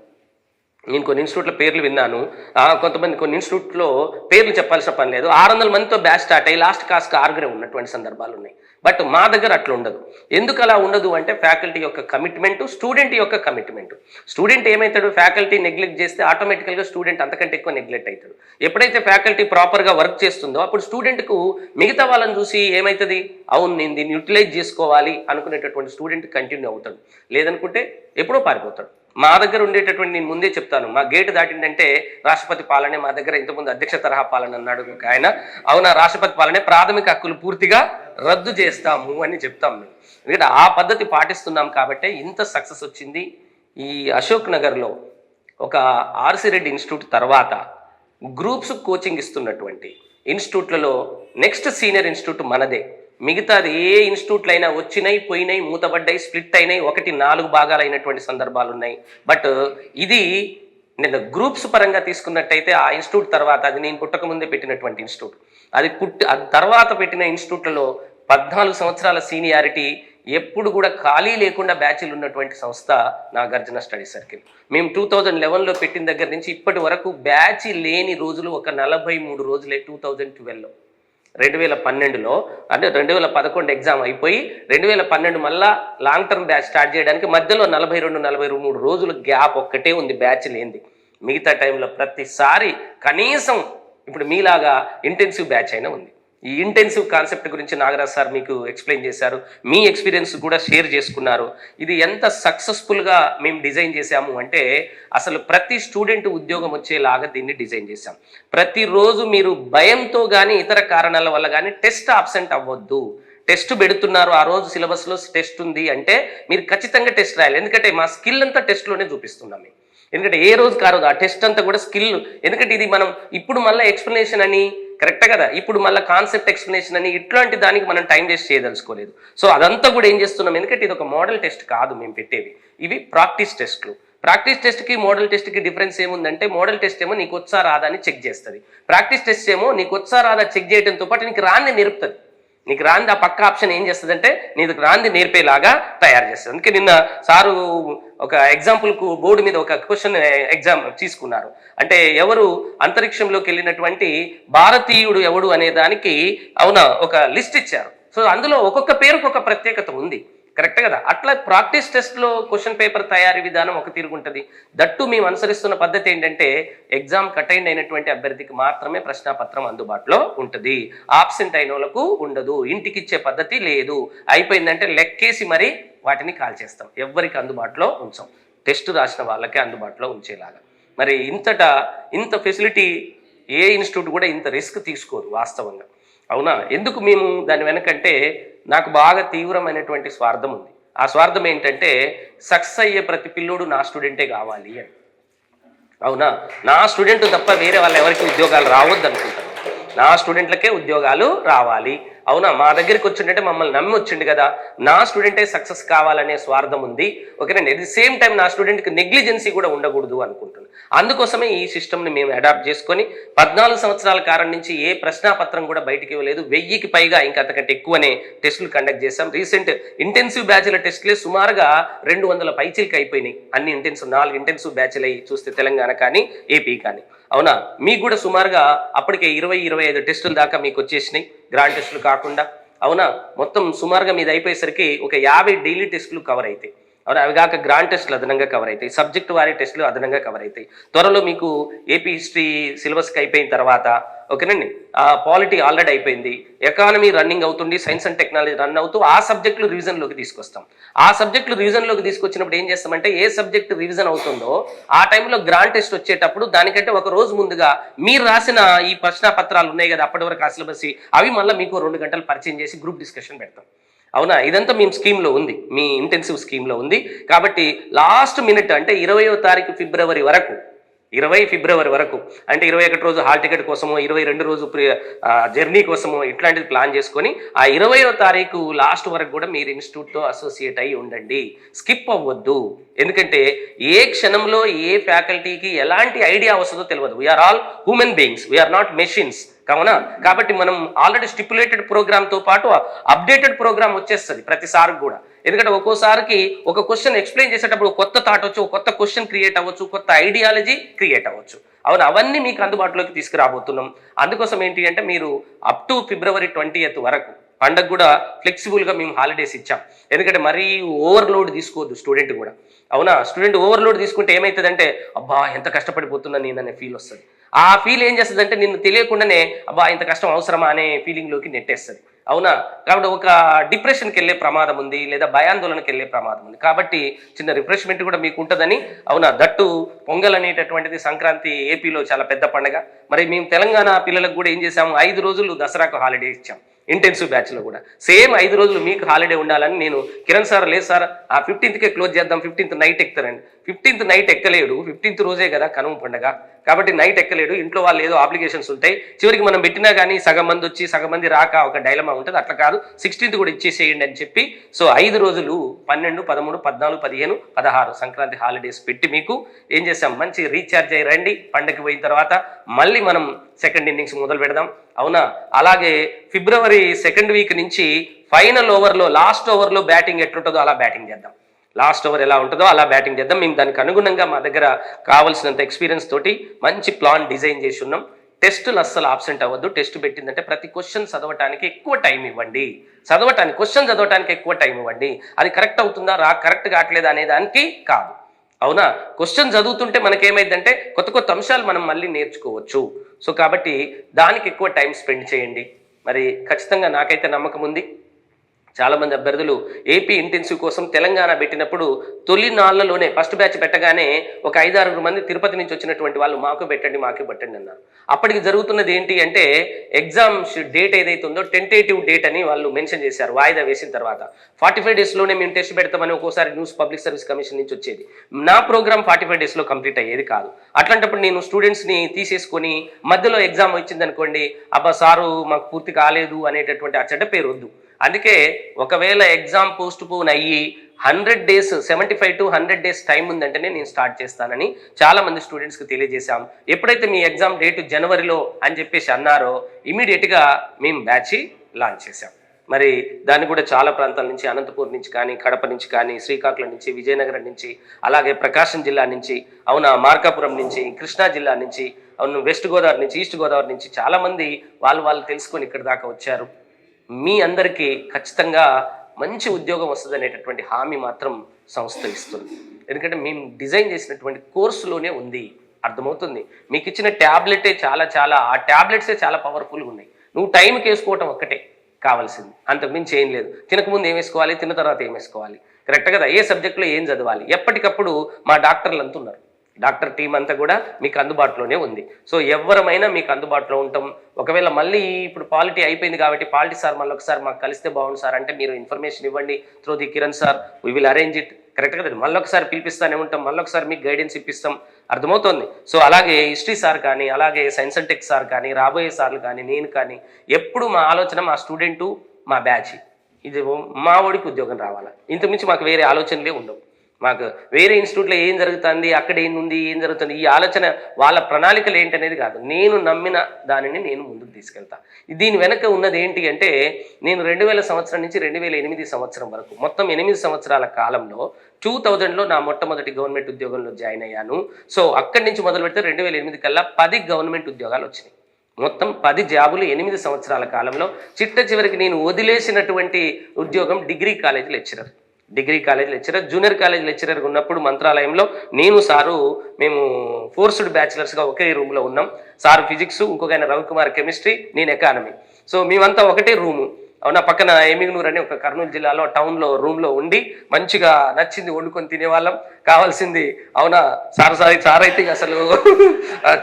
నేను కొన్ని ఇన్స్టిట్యూట్ల పేర్లు విన్నాను, కొన్ని ఇన్స్టిట్యూట్లో పేర్లు చెప్పాల్సిన పని లేదు, 600 మందితో బ్యాచ్ స్టార్ట్ అయ్యి లాస్ట్ కాస్ట్కి 6 ఉన్నటువంటి సందర్భాలు ఉన్నాయి. బట్ మా దగ్గర అట్లా ఉండదు. ఎందుకు అలా ఉండదు అంటే ఫ్యాకల్టీ యొక్క కమిట్మెంటు, స్టూడెంట్ యొక్క కమిట్మెంటు. స్టూడెంట్ ఏమవుతాడు, ఫ్యాకల్టీ నెగ్లెక్ట్ చేస్తే ఆటోమేటికల్గా స్టూడెంట్ అంతకంటే ఎక్కువ నెగ్లెక్ట్ అవుతాడు. ఎప్పుడైతే ఫ్యాకల్టీ ప్రాపర్గా వర్క్ చేస్తుందో అప్పుడు స్టూడెంట్కు మిగతా వాళ్ళని చూసి ఏమవుతుంది, అవును నేను దీన్ని యూటిలైజ్ చేసుకోవాలి అనుకునేటటువంటి స్టూడెంట్ కంటిన్యూ అవుతాడు. లేదనుకుంటే ఎప్పుడో పారిపోతాడు. మా దగ్గర ఉండేటటువంటి, నేను ముందే చెప్తాను, మా గేటు దాటిందంటే రాష్ట్రపతి పాలనే. మా దగ్గర ఇంతకుముందు అధ్యక్ష తరహా పాలన అన్నాడు ఒక ఆయన. అవునా, రాష్ట్రపతి పాలనే, ప్రాథమిక హక్కులు పూర్తిగా రద్దు చేస్తాము అని చెప్తాం మేము. ఎందుకంటే ఆ పద్ధతి పాటిస్తున్నాం కాబట్టి ఇంత సక్సెస్ వచ్చింది. ఈ అశోక్ నగర్లో ఒక ఆర్సి రెడ్డి ఇన్స్టిట్యూట్ తర్వాత గ్రూప్స్ కోచింగ్ ఇస్తున్నటువంటి ఇన్స్టిట్యూట్లలో నెక్స్ట్ సీనియర్ ఇన్స్టిట్యూట్ మనదే. మిగతాది ఏ ఇన్స్టిట్యూట్లు అయినా వచ్చినాయి, పోయినాయి, మూతబడ్డాయి, స్ప్లిట్ అయినాయి, 1-4 భాగాలు అయినటువంటి సందర్భాలు ఉన్నాయి. బట్ ఇది నేను గ్రూప్స్ పరంగా తీసుకున్నట్టయితే ఆ ఇన్స్టిట్యూట్ తర్వాత, అది నేను పుట్టకముందే పెట్టినటువంటి ఇన్స్టిట్యూట్, అది తర్వాత పెట్టిన ఇన్స్టిట్యూట్లలో 14 సంవత్సరాల సీనియారిటీ, ఎప్పుడు కూడా ఖాళీ లేకుండా బ్యాచ్లు ఉన్నటువంటి సంస్థ నాగార్జున స్టడీ సర్కిల్. మేము 2011లో పెట్టిన దగ్గర నుంచి ఇప్పటి వరకు బ్యాచ్ లేని రోజులు ఒక 43 రోజులే. 2012లో 2012లో అంటే 2011 ఎగ్జామ్ అయిపోయి 2012 మళ్ళా లాంగ్ టర్మ్ బ్యాచ్ స్టార్ట్ చేయడానికి మధ్యలో 42-43 రోజులు గ్యాప్ ఒక్కటే ఉంది బ్యాచ్ లేనిది. మిగతా టైంలో ప్రతిసారి కనీసం ఇప్పుడు మీలాగా ఇంటెన్సివ్ బ్యాచ్ అయినా ఉంది. ఈ ఇంటెన్సివ్ కాన్సెప్ట్ గురించి నాగరాజ్ సార్ మీకు ఎక్స్ప్లెయిన్ చేశారు, మీ ఎక్స్పీరియన్స్ కూడా షేర్ చేసుకున్నారు. ఇది ఎంత సక్సెస్ఫుల్గా మేము డిజైన్ చేశాము అంటే అసలు ప్రతి స్టూడెంట్ ఉద్యోగం వచ్చేలాగా దీన్ని డిజైన్ చేశాం. ప్రతిరోజు మీరు భయంతో కానీ ఇతర కారణాల వల్ల కానీ టెస్ట్ ఆబ్సెంట్ అవ్వద్దు. టెస్ట్ పెడుతున్నారు, ఆ రోజు సిలబస్లో టెస్ట్ ఉంది అంటే మీరు ఖచ్చితంగా టెస్ట్ రాయాలి. ఎందుకంటే మా స్కిల్ అంతా టెస్ట్లోనే చూపిస్తున్నాం మేము. ఎందుకంటే ఏ రోజు కారోజు ఆ టెస్ట్ అంతా కూడా స్కిల్. ఎందుకంటే ఇది మనం ఇప్పుడు మళ్ళీ ఎక్స్ప్లెనేషన్ అని కరెక్టే కదా, ఇప్పుడు మళ్ళీ కాన్సెప్ట్ ఎక్స్ప్లెనేషన్ అని ఇట్లాంటి దానికి మనం టైం వేస్ట్ చేయదలుచుకోలేదు. సో అదంతా కూడా ఏం చేస్తున్నాం, ఎందుకంటే ఇది ఒక మోడల్ టెస్ట్ కాదు మేము పెట్టేవి, ఇవి ప్రాక్టీస్ టెస్ట్లు. ప్రాక్టీస్ టెస్ట్కి మోడల్ టెస్ట్కి డిఫరెన్స్ ఏముందంటే మోడల్ టెస్ట్ ఏమో నీకు వచ్చా రాదా అని చెక్ చేస్తుంది, ప్రాక్టీస్ టెస్ట్ ఏమో నీకు వచ్చా రాదా చెక్ చేయడంతో పాటు నీకు రాంది నేర్పుతుంది. నీకు రాంది ఆ పక్క ఆప్షన్ ఏం చేస్తుంది అంటే నీకు రాంది నేర్పేలాగా తయారు చేస్తుంది. అందుకే నిన్న సారు ఒక ఎగ్జాంపుల్కు బోర్డు మీద ఒక క్వశ్చన్ ఎగ్జామ్ తీసుకున్నారు. అంటే ఎవరు అంతరిక్షంలోకి వెళ్ళినటువంటి భారతీయుడు ఎవడు అనే దానికి అవునా ఒక లిస్ట్ ఇచ్చారు. సో అందులో ఒక్కొక్క పేరుకు ఒక ప్రత్యేకత ఉంది, కరెక్ట్ కదా. అట్లా ప్రాక్టీస్ టెస్ట్లో క్వశ్చన్ పేపర్ తయారీ విధానం ఒక తిరుగుంటుంది. దట్టు మేము అనుసరిస్తున్న పద్ధతి ఏంటంటే ఎగ్జామ్ అటెండ్ అయినటువంటి అభ్యర్థికి మాత్రమే ప్రశ్నాపత్రం అందుబాటులో ఉంటుంది, ఆబ్సెంట్ అయిన వాళ్ళకు ఉండదు, ఇంటికి ఇచ్చే పద్ధతి లేదు. అయిపోయిందంటే లెక్కేసి మరి వాటిని కాల్ చేస్తాం, ఎవరికి అందుబాటులో ఉంచాం, టెస్ట్ రాసిన వాళ్ళకే అందుబాటులో ఉంచేలాగా. మరి ఇంత ఫెసిలిటీ ఏ ఇన్స్టిట్యూట్ కూడా ఇంత రిస్క్ తీసుకోదు వాస్తవంగా, అవునా. ఎందుకు మేము దాని వెనకంటే నాకు బాగా తీవ్రమైనటువంటి స్వార్థం ఉంది. ఆ స్వార్థం ఏంటంటే సక్సెస్ అయ్యే ప్రతి పిల్లోడు నా స్టూడెంటే కావాలి అని, అవునా. నా స్టూడెంట్ తప్ప వేరే వాళ్ళు ఎవరికి ఉద్యోగాలు రావద్దు అనుకుంటాను, నా స్టూడెంట్లకే ఉద్యోగాలు రావాలి, అవునా. మా దగ్గరికి వచ్చిందంటే మమ్మల్ని నమ్మి వచ్చిండు కదా, నా స్టూడెంటే సక్సెస్ కావాలనే స్వార్థం ఉంది, ఓకేనండి. అట్ ది సేమ్ టైం నా స్టూడెంట్కి నెగ్లిజెన్సీ కూడా ఉండకూడదు అనుకుంటున్నాను. అందుకోసమే ఈ సిస్టమ్ని మేము అడాప్ట్ చేసుకొని 14 సంవత్సరాల కాలం నుంచి ఏ ప్రశ్నాపత్రం కూడా బయటికి ఇవ్వలేదు, 1000కి పైగా ఇంకా అంతకంటే ఎక్కువనే టెస్టులు కండక్ట్ చేశాం. రీసెంట్ ఇంటెన్సివ్ బ్యాచ్ల టెస్టులే సుమారుగా 200 పైచీలకి అయిపోయినాయి. అన్ని 4 ఇంటెన్సివ్ బ్యాచ్లు అయ్యి చూస్తే తెలంగాణ కానీ ఏపీ కానీ, అవునా. మీకు కూడా సుమారుగా అప్పటికే 20-25 టెస్టుల దాకా మీకు వచ్చేసినాయి, గ్రాండ్ టెస్టులు కాకుండా, అవునా. మొత్తం సుమారుగా మీది అయిపోయేసరికి ఒక 50 డైలీ టెస్టులు కవర్ అవుతాయి, అవునా. అవి కాక గ్రాండ్ టెస్టులు అదనంగా కవర్ అవుతాయి, సబ్జెక్టు వారి టెస్టులు అదనంగా కవర్ అవుతాయి. త్వరలో మీకు ఏపీ హిస్టరీ సిలబస్కి అయిపోయిన తర్వాత, ఓకేనండి, పాలిటీ ఆల్రెడీ అయిపోయింది, ఎకానమీ రన్నింగ్ అవుతుంది, సైన్స్ అండ్ టెక్నాలజీ రన్ అవుతూ ఆ సబ్జెక్టులు రివిజన్లోకి తీసుకొస్తాం. ఆ సబ్జెక్టులు రివిజన్లోకి తీసుకొచ్చినప్పుడు ఏం చేస్తామంటే ఏ సబ్జెక్ట్ రివిజన్ అవుతుందో ఆ టైంలో గ్రాండ్ టెస్ట్ వచ్చేటప్పుడు దానికంటే ఒక రోజు ముందుగా మీరు రాసిన ఈ ప్రశ్నాపత్రాలు ఉన్నాయి కదా అప్పటి వరకు ఆ సిలబస్, అవి మళ్ళీ మీకు 2 గంటలు పరిచయం చేసి గ్రూప్ డిస్కషన్ పెడతాం, అవునా. ఇదంతా మేము స్కీమ్లో ఉంది, మీ ఇంటెన్సివ్ స్కీమ్లో ఉంది. కాబట్టి లాస్ట్ మినిట్ అంటే 20వ తారీఖు ఫిబ్రవరి వరకు, 20 ఫిబ్రవరి వరకు అంటే 21 రోజు హాల్ టికెట్ కోసమో 22 రోజు జర్నీ కోసమో ఇట్లాంటిది ప్లాన్ చేసుకొని ఆ 20వ తారీఖు లాస్ట్ వరకు కూడా మీరు ఇన్స్టిట్యూట్తో అసోసియేట్ అయ్యి ఉండండి, స్కిప్ అవ్వద్దు. ఎందుకంటే ఏ క్షణంలో ఏ ఫ్యాకల్టీకి ఎలాంటి ఐడియా వస్తుందో తెలియదు. We are all human beings, we are not machines, కావునా. కాబట్టి మనం ఆల్రెడీ స్టిపులేటెడ్ ప్రోగ్రామ్తో పాటు అప్డేటెడ్ ప్రోగ్రామ్ వచ్చేస్తుంది ప్రతిసారి కూడా. ఎందుకంటే ఒక్కోసారికి ఒక క్వశ్చన్ ఎక్స్ప్లెయిన్ చేసేటప్పుడు కొత్త థాట్ వచ్చు, కొత్త క్వశ్చన్ క్రియేట్ అవ్వచ్చు, కొత్త ఐడియాలజీ క్రియేట్ అవ్వచ్చు, అవును. అవన్నీ మీకు అందుబాటులోకి తీసుకురాబోతున్నాం. అందుకోసం ఏంటి అంటే మీరు అప్ టు ఫిబ్రవరి 20th వరకు పండగ కూడా ఫ్లెక్సిబుల్గా మేము హాలిడేస్ ఇచ్చాం. ఎందుకంటే మరీ ఓవర్లోడ్ తీసుకోవద్దు స్టూడెంట్ కూడా, అవునా. స్టూడెంట్ ఓవర్లోడ్ తీసుకుంటే ఏమవుతుందంటే అబ్బా ఎంత కష్టపడిపోతున్నా నేననే ఫీల్ వస్తుంది. ఆ ఫీల్ ఏం చేస్తుంది అంటే నిన్ను తెలియకుండానే అబ్బా ఇంత కష్టం అవసరమా అనే ఫీలింగ్లోకి నెట్టేస్తుంది, అవునా. కాబట్టి ఒక డిప్రెషన్కి వెళ్ళే ప్రమాదం ఉంది, లేదా భయాందోళనకి వెళ్ళే ప్రమాదం ఉంది. కాబట్టి చిన్న రిఫ్రెష్మెంట్ కూడా మీకు ఉంటుందని, అవునా. దట్టు పొంగల్ అనేటటువంటిది సంక్రాంతి ఏపీలో చాలా పెద్ద పండుగ. మరి మేము తెలంగాణ పిల్లలకు కూడా ఏం చేసాము, 5 రోజులు దసరాకు హాలిడే ఇచ్చాం. ఇంటెన్సివ్ బ్యాచ్లో కూడా సేమ్ 5 రోజులు మీకు హాలిడే ఉండాలని నేను కిరణ్ సార్ లేదు సార్ ఆ 15కే క్లోజ్ చేద్దాం, 15th night ఎక్కుతారండి. 15th night ఎక్కలేడు, 15th రోజే కదా కనుమ పండుగ, కాబట్టి నైట్ ఎక్కలేడు, ఇంట్లో వాళ్ళు ఏదో ఆబ్లిగేషన్స్ ఉంటాయి. చివరికి మనం పెట్టినా కానీ సగం మంది వచ్చి సగం మంది రాక ఒక డైలమా ఉంటుంది. అట్లా కాదు 16th కూడా ఇచ్చేసేయండి అని చెప్పి సో 5 రోజులు 12, 13, 14, 15, 16 సంక్రాంతి హాలిడేస్ పెట్టి మీకు ఏం చేసాం, మంచి రీఛార్జ్ అయ్యి రండి. పండగకి పోయిన తర్వాత మళ్ళీ మనం సెకండ్ ఇన్నింగ్స్ మొదలు పెడదాం, అవునా. అలాగే ఫిబ్రవరి 2nd వీక్ నుంచి ఫైనల్ ఓవర్లో లాస్ట్ ఓవర్లో బ్యాటింగ్ ఎట్లుంటుందో అలా బ్యాటింగ్ చేద్దాం. లాస్ట్ ఓవర్ ఎలా ఉంటుందో అలా బ్యాటింగ్ చేద్దాం. మేము దానికి అనుగుణంగా మా దగ్గర కావాల్సినంత ఎక్స్పీరియన్స్ తోటి మంచి ప్లాన్ డిజైన్ చేసి ఉన్నాం. టెస్టులు అస్సలు ఆబ్సెంట్ అవ్వద్దు. టెస్ట్ పెట్టిందంటే ప్రతి క్వశ్చన్ చదవటానికి ఎక్కువ టైం ఇవ్వండి, క్వశ్చన్ చదవటానికి ఎక్కువ టైం ఇవ్వండి. అది కరెక్ట్ అవుతుందా కరెక్ట్ కావట్లేదా అనే దానికి కాదు, అవునా. క్వశ్చన్ చదువుతుంటే మనకేమైందంటే కొత్త కొత్త అంశాలు మనం మళ్ళీ నేర్చుకోవచ్చు. సో కాబట్టి దానికి ఎక్కువ టైం స్పెండ్ చేయండి. మరి ఖచ్చితంగా నాకైతే నమ్మకం ఉంది. చాలామంది అభ్యర్థులు ఏపీ ఇంటెన్సివ్ కోసం తెలంగాణ పెట్టినప్పుడు తొలి నాళ్లలోనే ఫస్ట్ బ్యాచ్ పెట్టగానే ఒక 5-6 మంది తిరుపతి నుంచి వచ్చినటువంటి వాళ్ళు మాకు పెట్టండి అన్నారు. అప్పటికి జరుగుతున్నది ఏంటి అంటే ఎగ్జామ్ డేట్ ఏదైతే ఉందో టెంటేటివ్ డేట్ అని వాళ్ళు మెన్షన్ చేశారు. వాయిదా వేసిన తర్వాత 45 డేస్లోనే మేము టెస్ట్ పెడతామని ఒక్కోసారి న్యూస్ పబ్లిక్ సర్వీస్ కమిషన్ నుంచి వచ్చేది. నా ప్రోగ్రామ్ 45 డేస్లో కంప్లీట్ అయ్యేది కాదు. అట్లాంటప్పుడు నేను స్టూడెంట్స్ని తీసేసుకొని మధ్యలో ఎగ్జామ్ వచ్చింది అనుకోండి, అబ్బా సారు మాకు పూర్తి కాలేదు అనేటటువంటి ఆ చెడ్డ పేరు వద్దు. అందుకే ఒకవేళ ఎగ్జామ్ పోస్ట్ పోన్ అయ్యి 100 డేస్ 75 to 100 డేస్ టైం ఉందంటేనే నేను స్టార్ట్ చేస్తానని చాలామంది స్టూడెంట్స్కి తెలియజేశాం. ఎప్పుడైతే మీ ఎగ్జామ్ డేట్ జనవరిలో అని చెప్పేసి అన్నారో ఇమీడియట్గా మేము బ్యాచ్ లాంచ్ చేశాం. మరి దాన్ని కూడా చాలా ప్రాంతాల నుంచి, అనంతపూర్ నుంచి కానీ, కడప నుంచి కానీ, శ్రీకాకుళం నుంచి, విజయనగరం నుంచి, అలాగే ప్రకాశం జిల్లా నుంచి, అవునా మార్కాపురం నుంచి, కృష్ణా జిల్లా నుంచి, అవును వెస్ట్ గోదావరి నుంచి, ఈస్ట్ గోదావరి నుంచి చాలామంది వాళ్ళు తెలుసుకొని ఇక్కడ దాకా వచ్చారు. మీ అందరికీ ఖచ్చితంగా మంచి ఉద్యోగం వస్తుంది అనేటటువంటి హామీ మాత్రం సంస్థ ఇస్తుంది. ఎందుకంటే మేము డిజైన్ చేసినటువంటి కోర్సులోనే ఉంది, అర్థమవుతుంది. మీకు ఇచ్చిన ట్యాబ్లెటే ఆ ట్యాబ్లెట్సే చాలా పవర్ఫుల్గా ఉన్నాయి. నువ్వు టైంకి వేసుకోవటం ఒక్కటే కావాల్సింది, అంతకుమించి ఏం లేదు. తినకముందు ఏం వేసుకోవాలి, తిన్న తర్వాత ఏం వేసుకోవాలి, కరెక్ట్ కదా. ఏ సబ్జెక్టులో ఏం చదవాలి, ఎప్పటికప్పుడు మా డాక్టర్లు అంటున్నారు. డాక్టర్ టీం అంతా కూడా మీకు అందుబాటులోనే ఉంది. సో ఎవరమైనా మీకు అందుబాటులో ఉంటాం. ఒకవేళ మళ్ళీ ఇప్పుడు పాలిటీ అయిపోయింది కాబట్టి పాలిటీ సార్ మళ్ళీ ఒకసారి మాకు కలిస్తే బాగుంది సార్ అంటే మీరు ఇన్ఫర్మేషన్ ఇవ్వండి through the Kiran sir, we will arrange it, correct కదా. మళ్ళీ ఒకసారి పిలిపిస్తానే ఉంటాం, మళ్ళీ ఒకసారి మీకు గైడెన్స్ ఇప్పిస్తాం, అర్థమవుతుంది. సో అలాగే హిస్టరీ సార్ కానీ, అలాగే సైన్స్ అండ్ టెక్ సార్ కానీ, రాబోయే సార్లు కానీ, నేను కానీ ఎప్పుడు మా ఆలోచన మా స్టూడెంటు మా బ్యాచ్, ఇది మా వాడికి ఉద్యోగం రావాలా, ఇంతకుమించి మాకు వేరే ఆలోచనలే ఉండవు. మాకు వేరే ఇన్స్టిట్యూట్లో ఏం జరుగుతుంది, అక్కడ ఏం జరుగుతుంది, ఈ ఆలోచన వాళ్ళ ప్రణాళికలు ఏంటనేది కాదు. నేను నమ్మిన దానిని నేను ముందుకు తీసుకెళ్తా. దీని వెనక ఉన్నది ఏంటి అంటే నేను 2000 సంవత్సరం నుంచి 2008 సంవత్సరం వరకు మొత్తం 8 సంవత్సరాల కాలంలో 2000లో నా మొట్టమొదటి గవర్నమెంట్ ఉద్యోగంలో జాయిన్ అయ్యాను. సో అక్కడి నుంచి మొదలు పెడితే 2008 కల్లా 10 గవర్నమెంట్ ఉద్యోగాలు వచ్చినాయి. మొత్తం 10 జాబులు 8 సంవత్సరాల కాలంలో. చివరికి నేను వదిలేసినటువంటి ఉద్యోగం degree college lecturer. Junior college లెక్చరర్గా ఉన్నప్పుడు మంత్రాలయంలో నేను సారు మేము ఫోర్స్డ్ బ్యాచిలర్స్గా ఒకే రూమ్లో ఉన్నాం. సారు ఫిజిక్స్, ఇంకొక ఆయన రవికుమార్ కెమిస్ట్రీ, నేను ఎకానమీ. సో మేమంతా ఒకటే రూము, అవునా. పక్కన ఎమిగనూరు అని ఒక కర్నూలు జిల్లాలో టౌన్లో రూమ్లో ఉండి మంచిగా నచ్చింది వండుకొని తినేవాళ్ళం. కావాల్సింది అవునా సార్ అయితే అసలు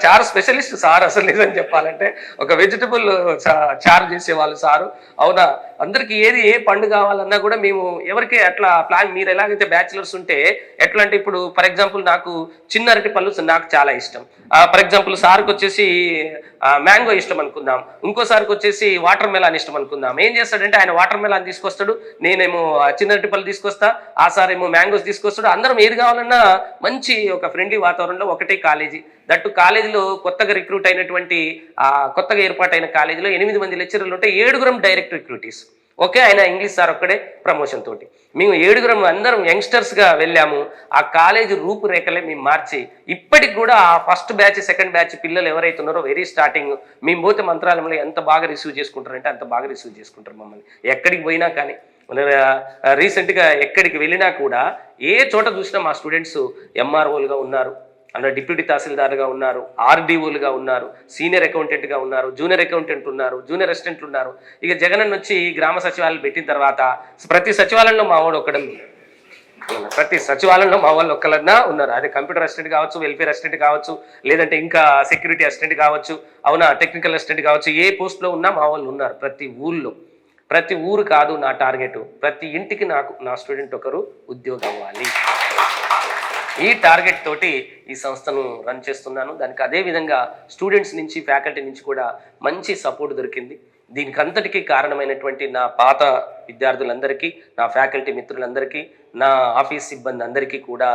చారు స్పెషలిస్ట్ సార్, అసలు నిజం చెప్పాలంటే ఒక వెజిటబుల్ చారు చేసేవాళ్ళు సారు, అవునా. అందరికి ఏ పండు కావాలన్నా కూడా మేము ఎవరికి అట్లా ప్లాన్, మీరు ఎలాగైతే బ్యాచిలర్స్ ఉంటే ఎట్లా అంటే ఇప్పుడు ఫర్ ఎగ్జాంపుల్ నాకు చిన్న అరటి పళ్ళు నాకు చాలా ఇష్టం. ఫర్ ఎగ్జాంపుల్ సార్కి వచ్చేసి మ్యాంగో ఇష్టం అనుకుందాం, ఇంకోసారికి వచ్చేసి వాటర్ మెలాన్ ఇష్టం అనుకుందాం. ఏం చేస్తాడంటే ఆయన వాటర్ మెలాన్ తీసుకొస్తాడు, నేనేమో చిన్న అరటి పళ్ళు తీసుకొస్తా, ఆ సార్ ఏమో మ్యాంగోస్ తీసుకొస్తాడు. అందరం ఏది కావాలన్నా మంచి ఒక ఫ్రెండ్లీ వాతావరణంలో ఒకటే కాలేజీ, దట్టు కాలేజీలో కొత్తగా రిక్రూట్ అయినటువంటి కొత్తగా ఏర్పాటైన కాలేజీలో 8 మంది లెక్చరర్లు ఉంటే 7 డైరెక్ట్ రిక్రూటీస్. ఓకే, ఆయన ఇంగ్లీష్ సార్ ఒక్కడే ప్రమోషన్ తోటి మేము 7 అందరం యంగ్స్టర్స్గా వెళ్ళాము. ఆ కాలేజీ రూపురేఖలే మేము మార్చి ఇప్పటికి కూడా ఆ ఫస్ట్ బ్యాచ్ సెకండ్ బ్యాచ్ పిల్లలు ఎవరైతే ఉన్నారో వెరీ స్టార్టింగ్ మేము పోతే మంత్రాలయంలో ఎంత బాగా రిసీవ్ చేసుకుంటారంటే అంత బాగా రిసీవ్ చేసుకుంటారు మమ్మల్ని. ఎక్కడికి పోయినా కానీ రీసెంట్గా ఎక్కడికి వెళ్ళినా కూడా ఏ చోట చూసినా మా స్టూడెంట్స్ ఎంఆర్ఓలుగా ఉన్నారు, అందులో డిప్యూటీ తహసీల్దార్గా ఉన్నారు, ఆర్డీఓలుగా ఉన్నారు, సీనియర్ అకౌంటెంట్గా ఉన్నారు, జూనియర్ అకౌంటెంట్ ఉన్నారు, జూనియర్ అసిస్టెంట్లు ఉన్నారు. ఇక జగనన్న వచ్చి గ్రామ సచివాలయాలు పెట్టిన తర్వాత ప్రతి సచివాలయంలో మా వాడు ఒక్కలన్నా ఉన్నారు. అదే కంప్యూటర్ అసిస్టెంట్ కావచ్చు, వెల్ఫేర్ అసిస్టెంట్ కావచ్చు, లేదంటే ఇంకా సెక్యూరిటీ అసిస్టెంట్ కావచ్చు, అవునా టెక్నికల్ అసిస్టెంట్ కావచ్చు, ఏ పోస్ట్లో ఉన్నా మా వాళ్ళు ఉన్నారు. ప్రతి ఊళ్ళో, ప్రతి ఊరు కాదు నా టార్గెట్, ప్రతి ఇంటికి నా స్టూడెంట్ ఒకరు ఉద్యోగం అవ్వాలి. ఈ టార్గెట్ తోటి ఈ సంస్థను రన్ చేస్తున్నాను. దానికి అదేవిధంగా స్టూడెంట్స్ నుంచి ఫ్యాకల్టీ నుంచి కూడా మంచి సపోర్ట్ దొరికింది. దీనికి అంతటికీ కారణమైనటువంటి నా పాత విద్యార్థులందరికీ, నా ఫ్యాకల్టీ మిత్రులందరికీ, నా ఆఫీస్ సిబ్బంది అందరికీ కూడా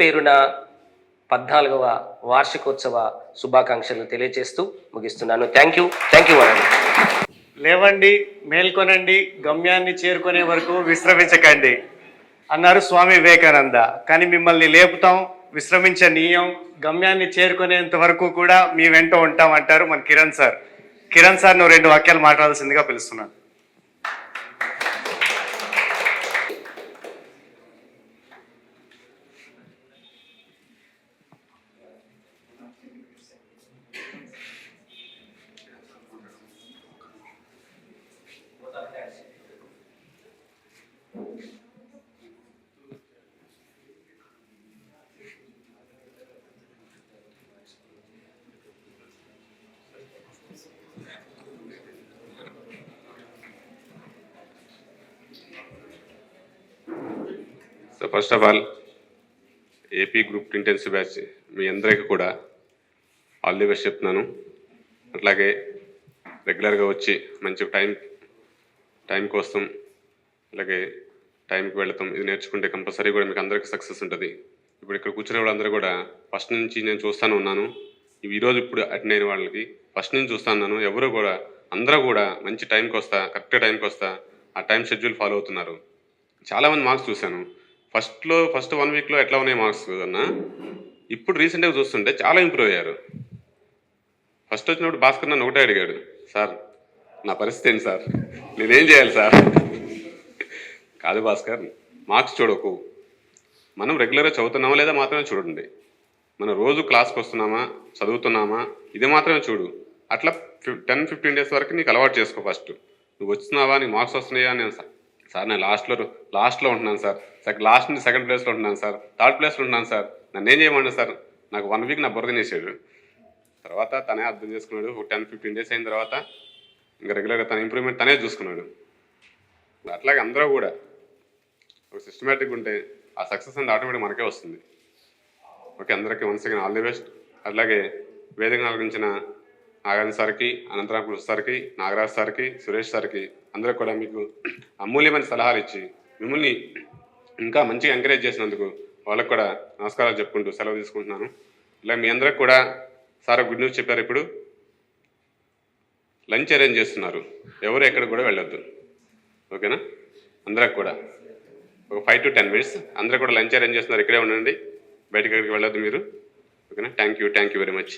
పేరున 14వ వార్షికోత్సవ శుభాకాంక్షలు తెలియజేస్తూ ముగిస్తున్నాను. థ్యాంక్ యూ వరండి. లేవండి, మేల్కొనండి, గమ్యాన్ని చేరుకునే వరకు విశ్రమించకండి అన్నారు స్వామి వివేకానంద. కానీ మిమ్మల్ని లేపుతాం, విశ్రమించనీయం, గమ్యాన్ని చేరుకునేంత వరకు కూడా మీ వెంట ఉంటాం అంటారు మన కిరణ్ సార్. కిరణ్ సార్ నువ్వు 2 వాక్యాలు మాట్లాడాల్సిందిగా పిలుస్తున్నాను. So first of all AP group intensive batch మీ అందరికీ కూడా ఆల్ ది బెస్ట్ చెప్తున్నాను. అట్లాగే రెగ్యులర్గా వచ్చి మంచి టైంకి వస్తాం, అలాగే టైంకి వెళతాం. ఇది నేర్చుకుంటే కంపల్సరీ కూడా మీకు అందరికీ సక్సెస్ ఉంటుంది. ఇప్పుడు ఇక్కడ కూర్చునే వాళ్ళందరూ కూడా ఫస్ట్ నుంచి నేను చూస్తూనే ఉన్నాను. ఈరోజు ఇప్పుడు అటెండ్ అయిన వాళ్ళకి ఫస్ట్ నుంచి చూస్తూ ఉన్నాను. ఎవరు కూడా అందరూ కూడా మంచి టైంకి వస్తా, కరెక్ట్ టైంకి వస్తా, ఆ టైం షెడ్యూల్ ఫాలో అవుతున్నారు. చాలామంది మార్క్స్ చూశాను. ఫస్ట్ 1 వీక్లో ఎట్లా ఉన్నాయి మార్క్స్ అన్నా, ఇప్పుడు రీసెంట్గా చూస్తుంటే చాలా ఇంప్రూవ్ అయ్యారు. ఫస్ట్ వచ్చినప్పుడు భాస్కర్ నన్ను ఒకటే అడిగాడు, సార్ నా పరిస్థితి ఏంటి సార్, నేనేం చేయాలి సార్? కాదు భాస్కర్, మార్క్స్ చూడకు, మనం రెగ్యులర్గా చదువుతున్నామా లేదా మాత్రమే చూడండి. మనం రోజు క్లాస్కి వస్తున్నామా, చదువుతున్నామా, ఇది మాత్రమే చూడు. అట్లా 10-15 డేస్ వరకు నీకు అలవాటు చేసుకో. ఫస్ట్ నువ్వు వస్తున్నావా, నీకు మార్క్స్ వస్తున్నాయా? నేను సార్ నేను లాస్ట్లో ఉంటున్నాను సార్, లాస్ట్ నుంచి 2nd ప్లేస్లో ఉంటున్నాను సార్, 3rd ప్లేస్లో ఉంటున్నాను సార్, నన్ను ఏం చేయమంటారు సార్? నాకు 1 వీక్ నా బుర్ర చేసాడు. తర్వాత తనే అర్థం చేసుకున్నాడు. 10-15 డేస్ అయిన తర్వాత ఇంకా రెగ్యులర్గా తన ఇంప్రూవ్మెంట్ తనే చూసుకున్నాడు. అట్లాగే అందరూ కూడా ఒక సిస్టమేటిక్ ఉంటే ఆ సక్సెస్ అనేది ఆటోమేటిక్ మనకే వస్తుంది. ఓకే, అందరికీ once again all the best. అట్లాగే వేదికను ఆలోచించిన నాగార్జున సార్కి, అనంతరామ్ సార్కి, నాగరాజ్ సార్కి, సురేష్ సార్కి అందరికి కూడా మీకు అమూల్యమైన సలహాలు ఇచ్చి మిమ్మల్ని ఇంకా మంచిగా ఎంకరేజ్ చేసినందుకు వాళ్ళకు కూడా నమస్కారాలు చెప్పుకుంటూ సెలవు తీసుకుంటున్నాను. ఇలా మీ అందరికి కూడా సార్ గుడ్ న్యూస్ చెప్పారు. ఇప్పుడు లంచ్ అరేంజ్ చేస్తున్నారు, ఎవరు ఎక్కడ కూడా వెళ్ళొద్దు. ఓకేనా? అందరికి కూడా ఒక 5 to 10 minutes అందరూ కూడా లంచ్ అరేంజ్ చేస్తున్నారు, ఇక్కడే ఉండండి, బయటకి ఎక్కడికి వెళ్ళొద్దు మీరు. ఓకేనా? Thank you very much.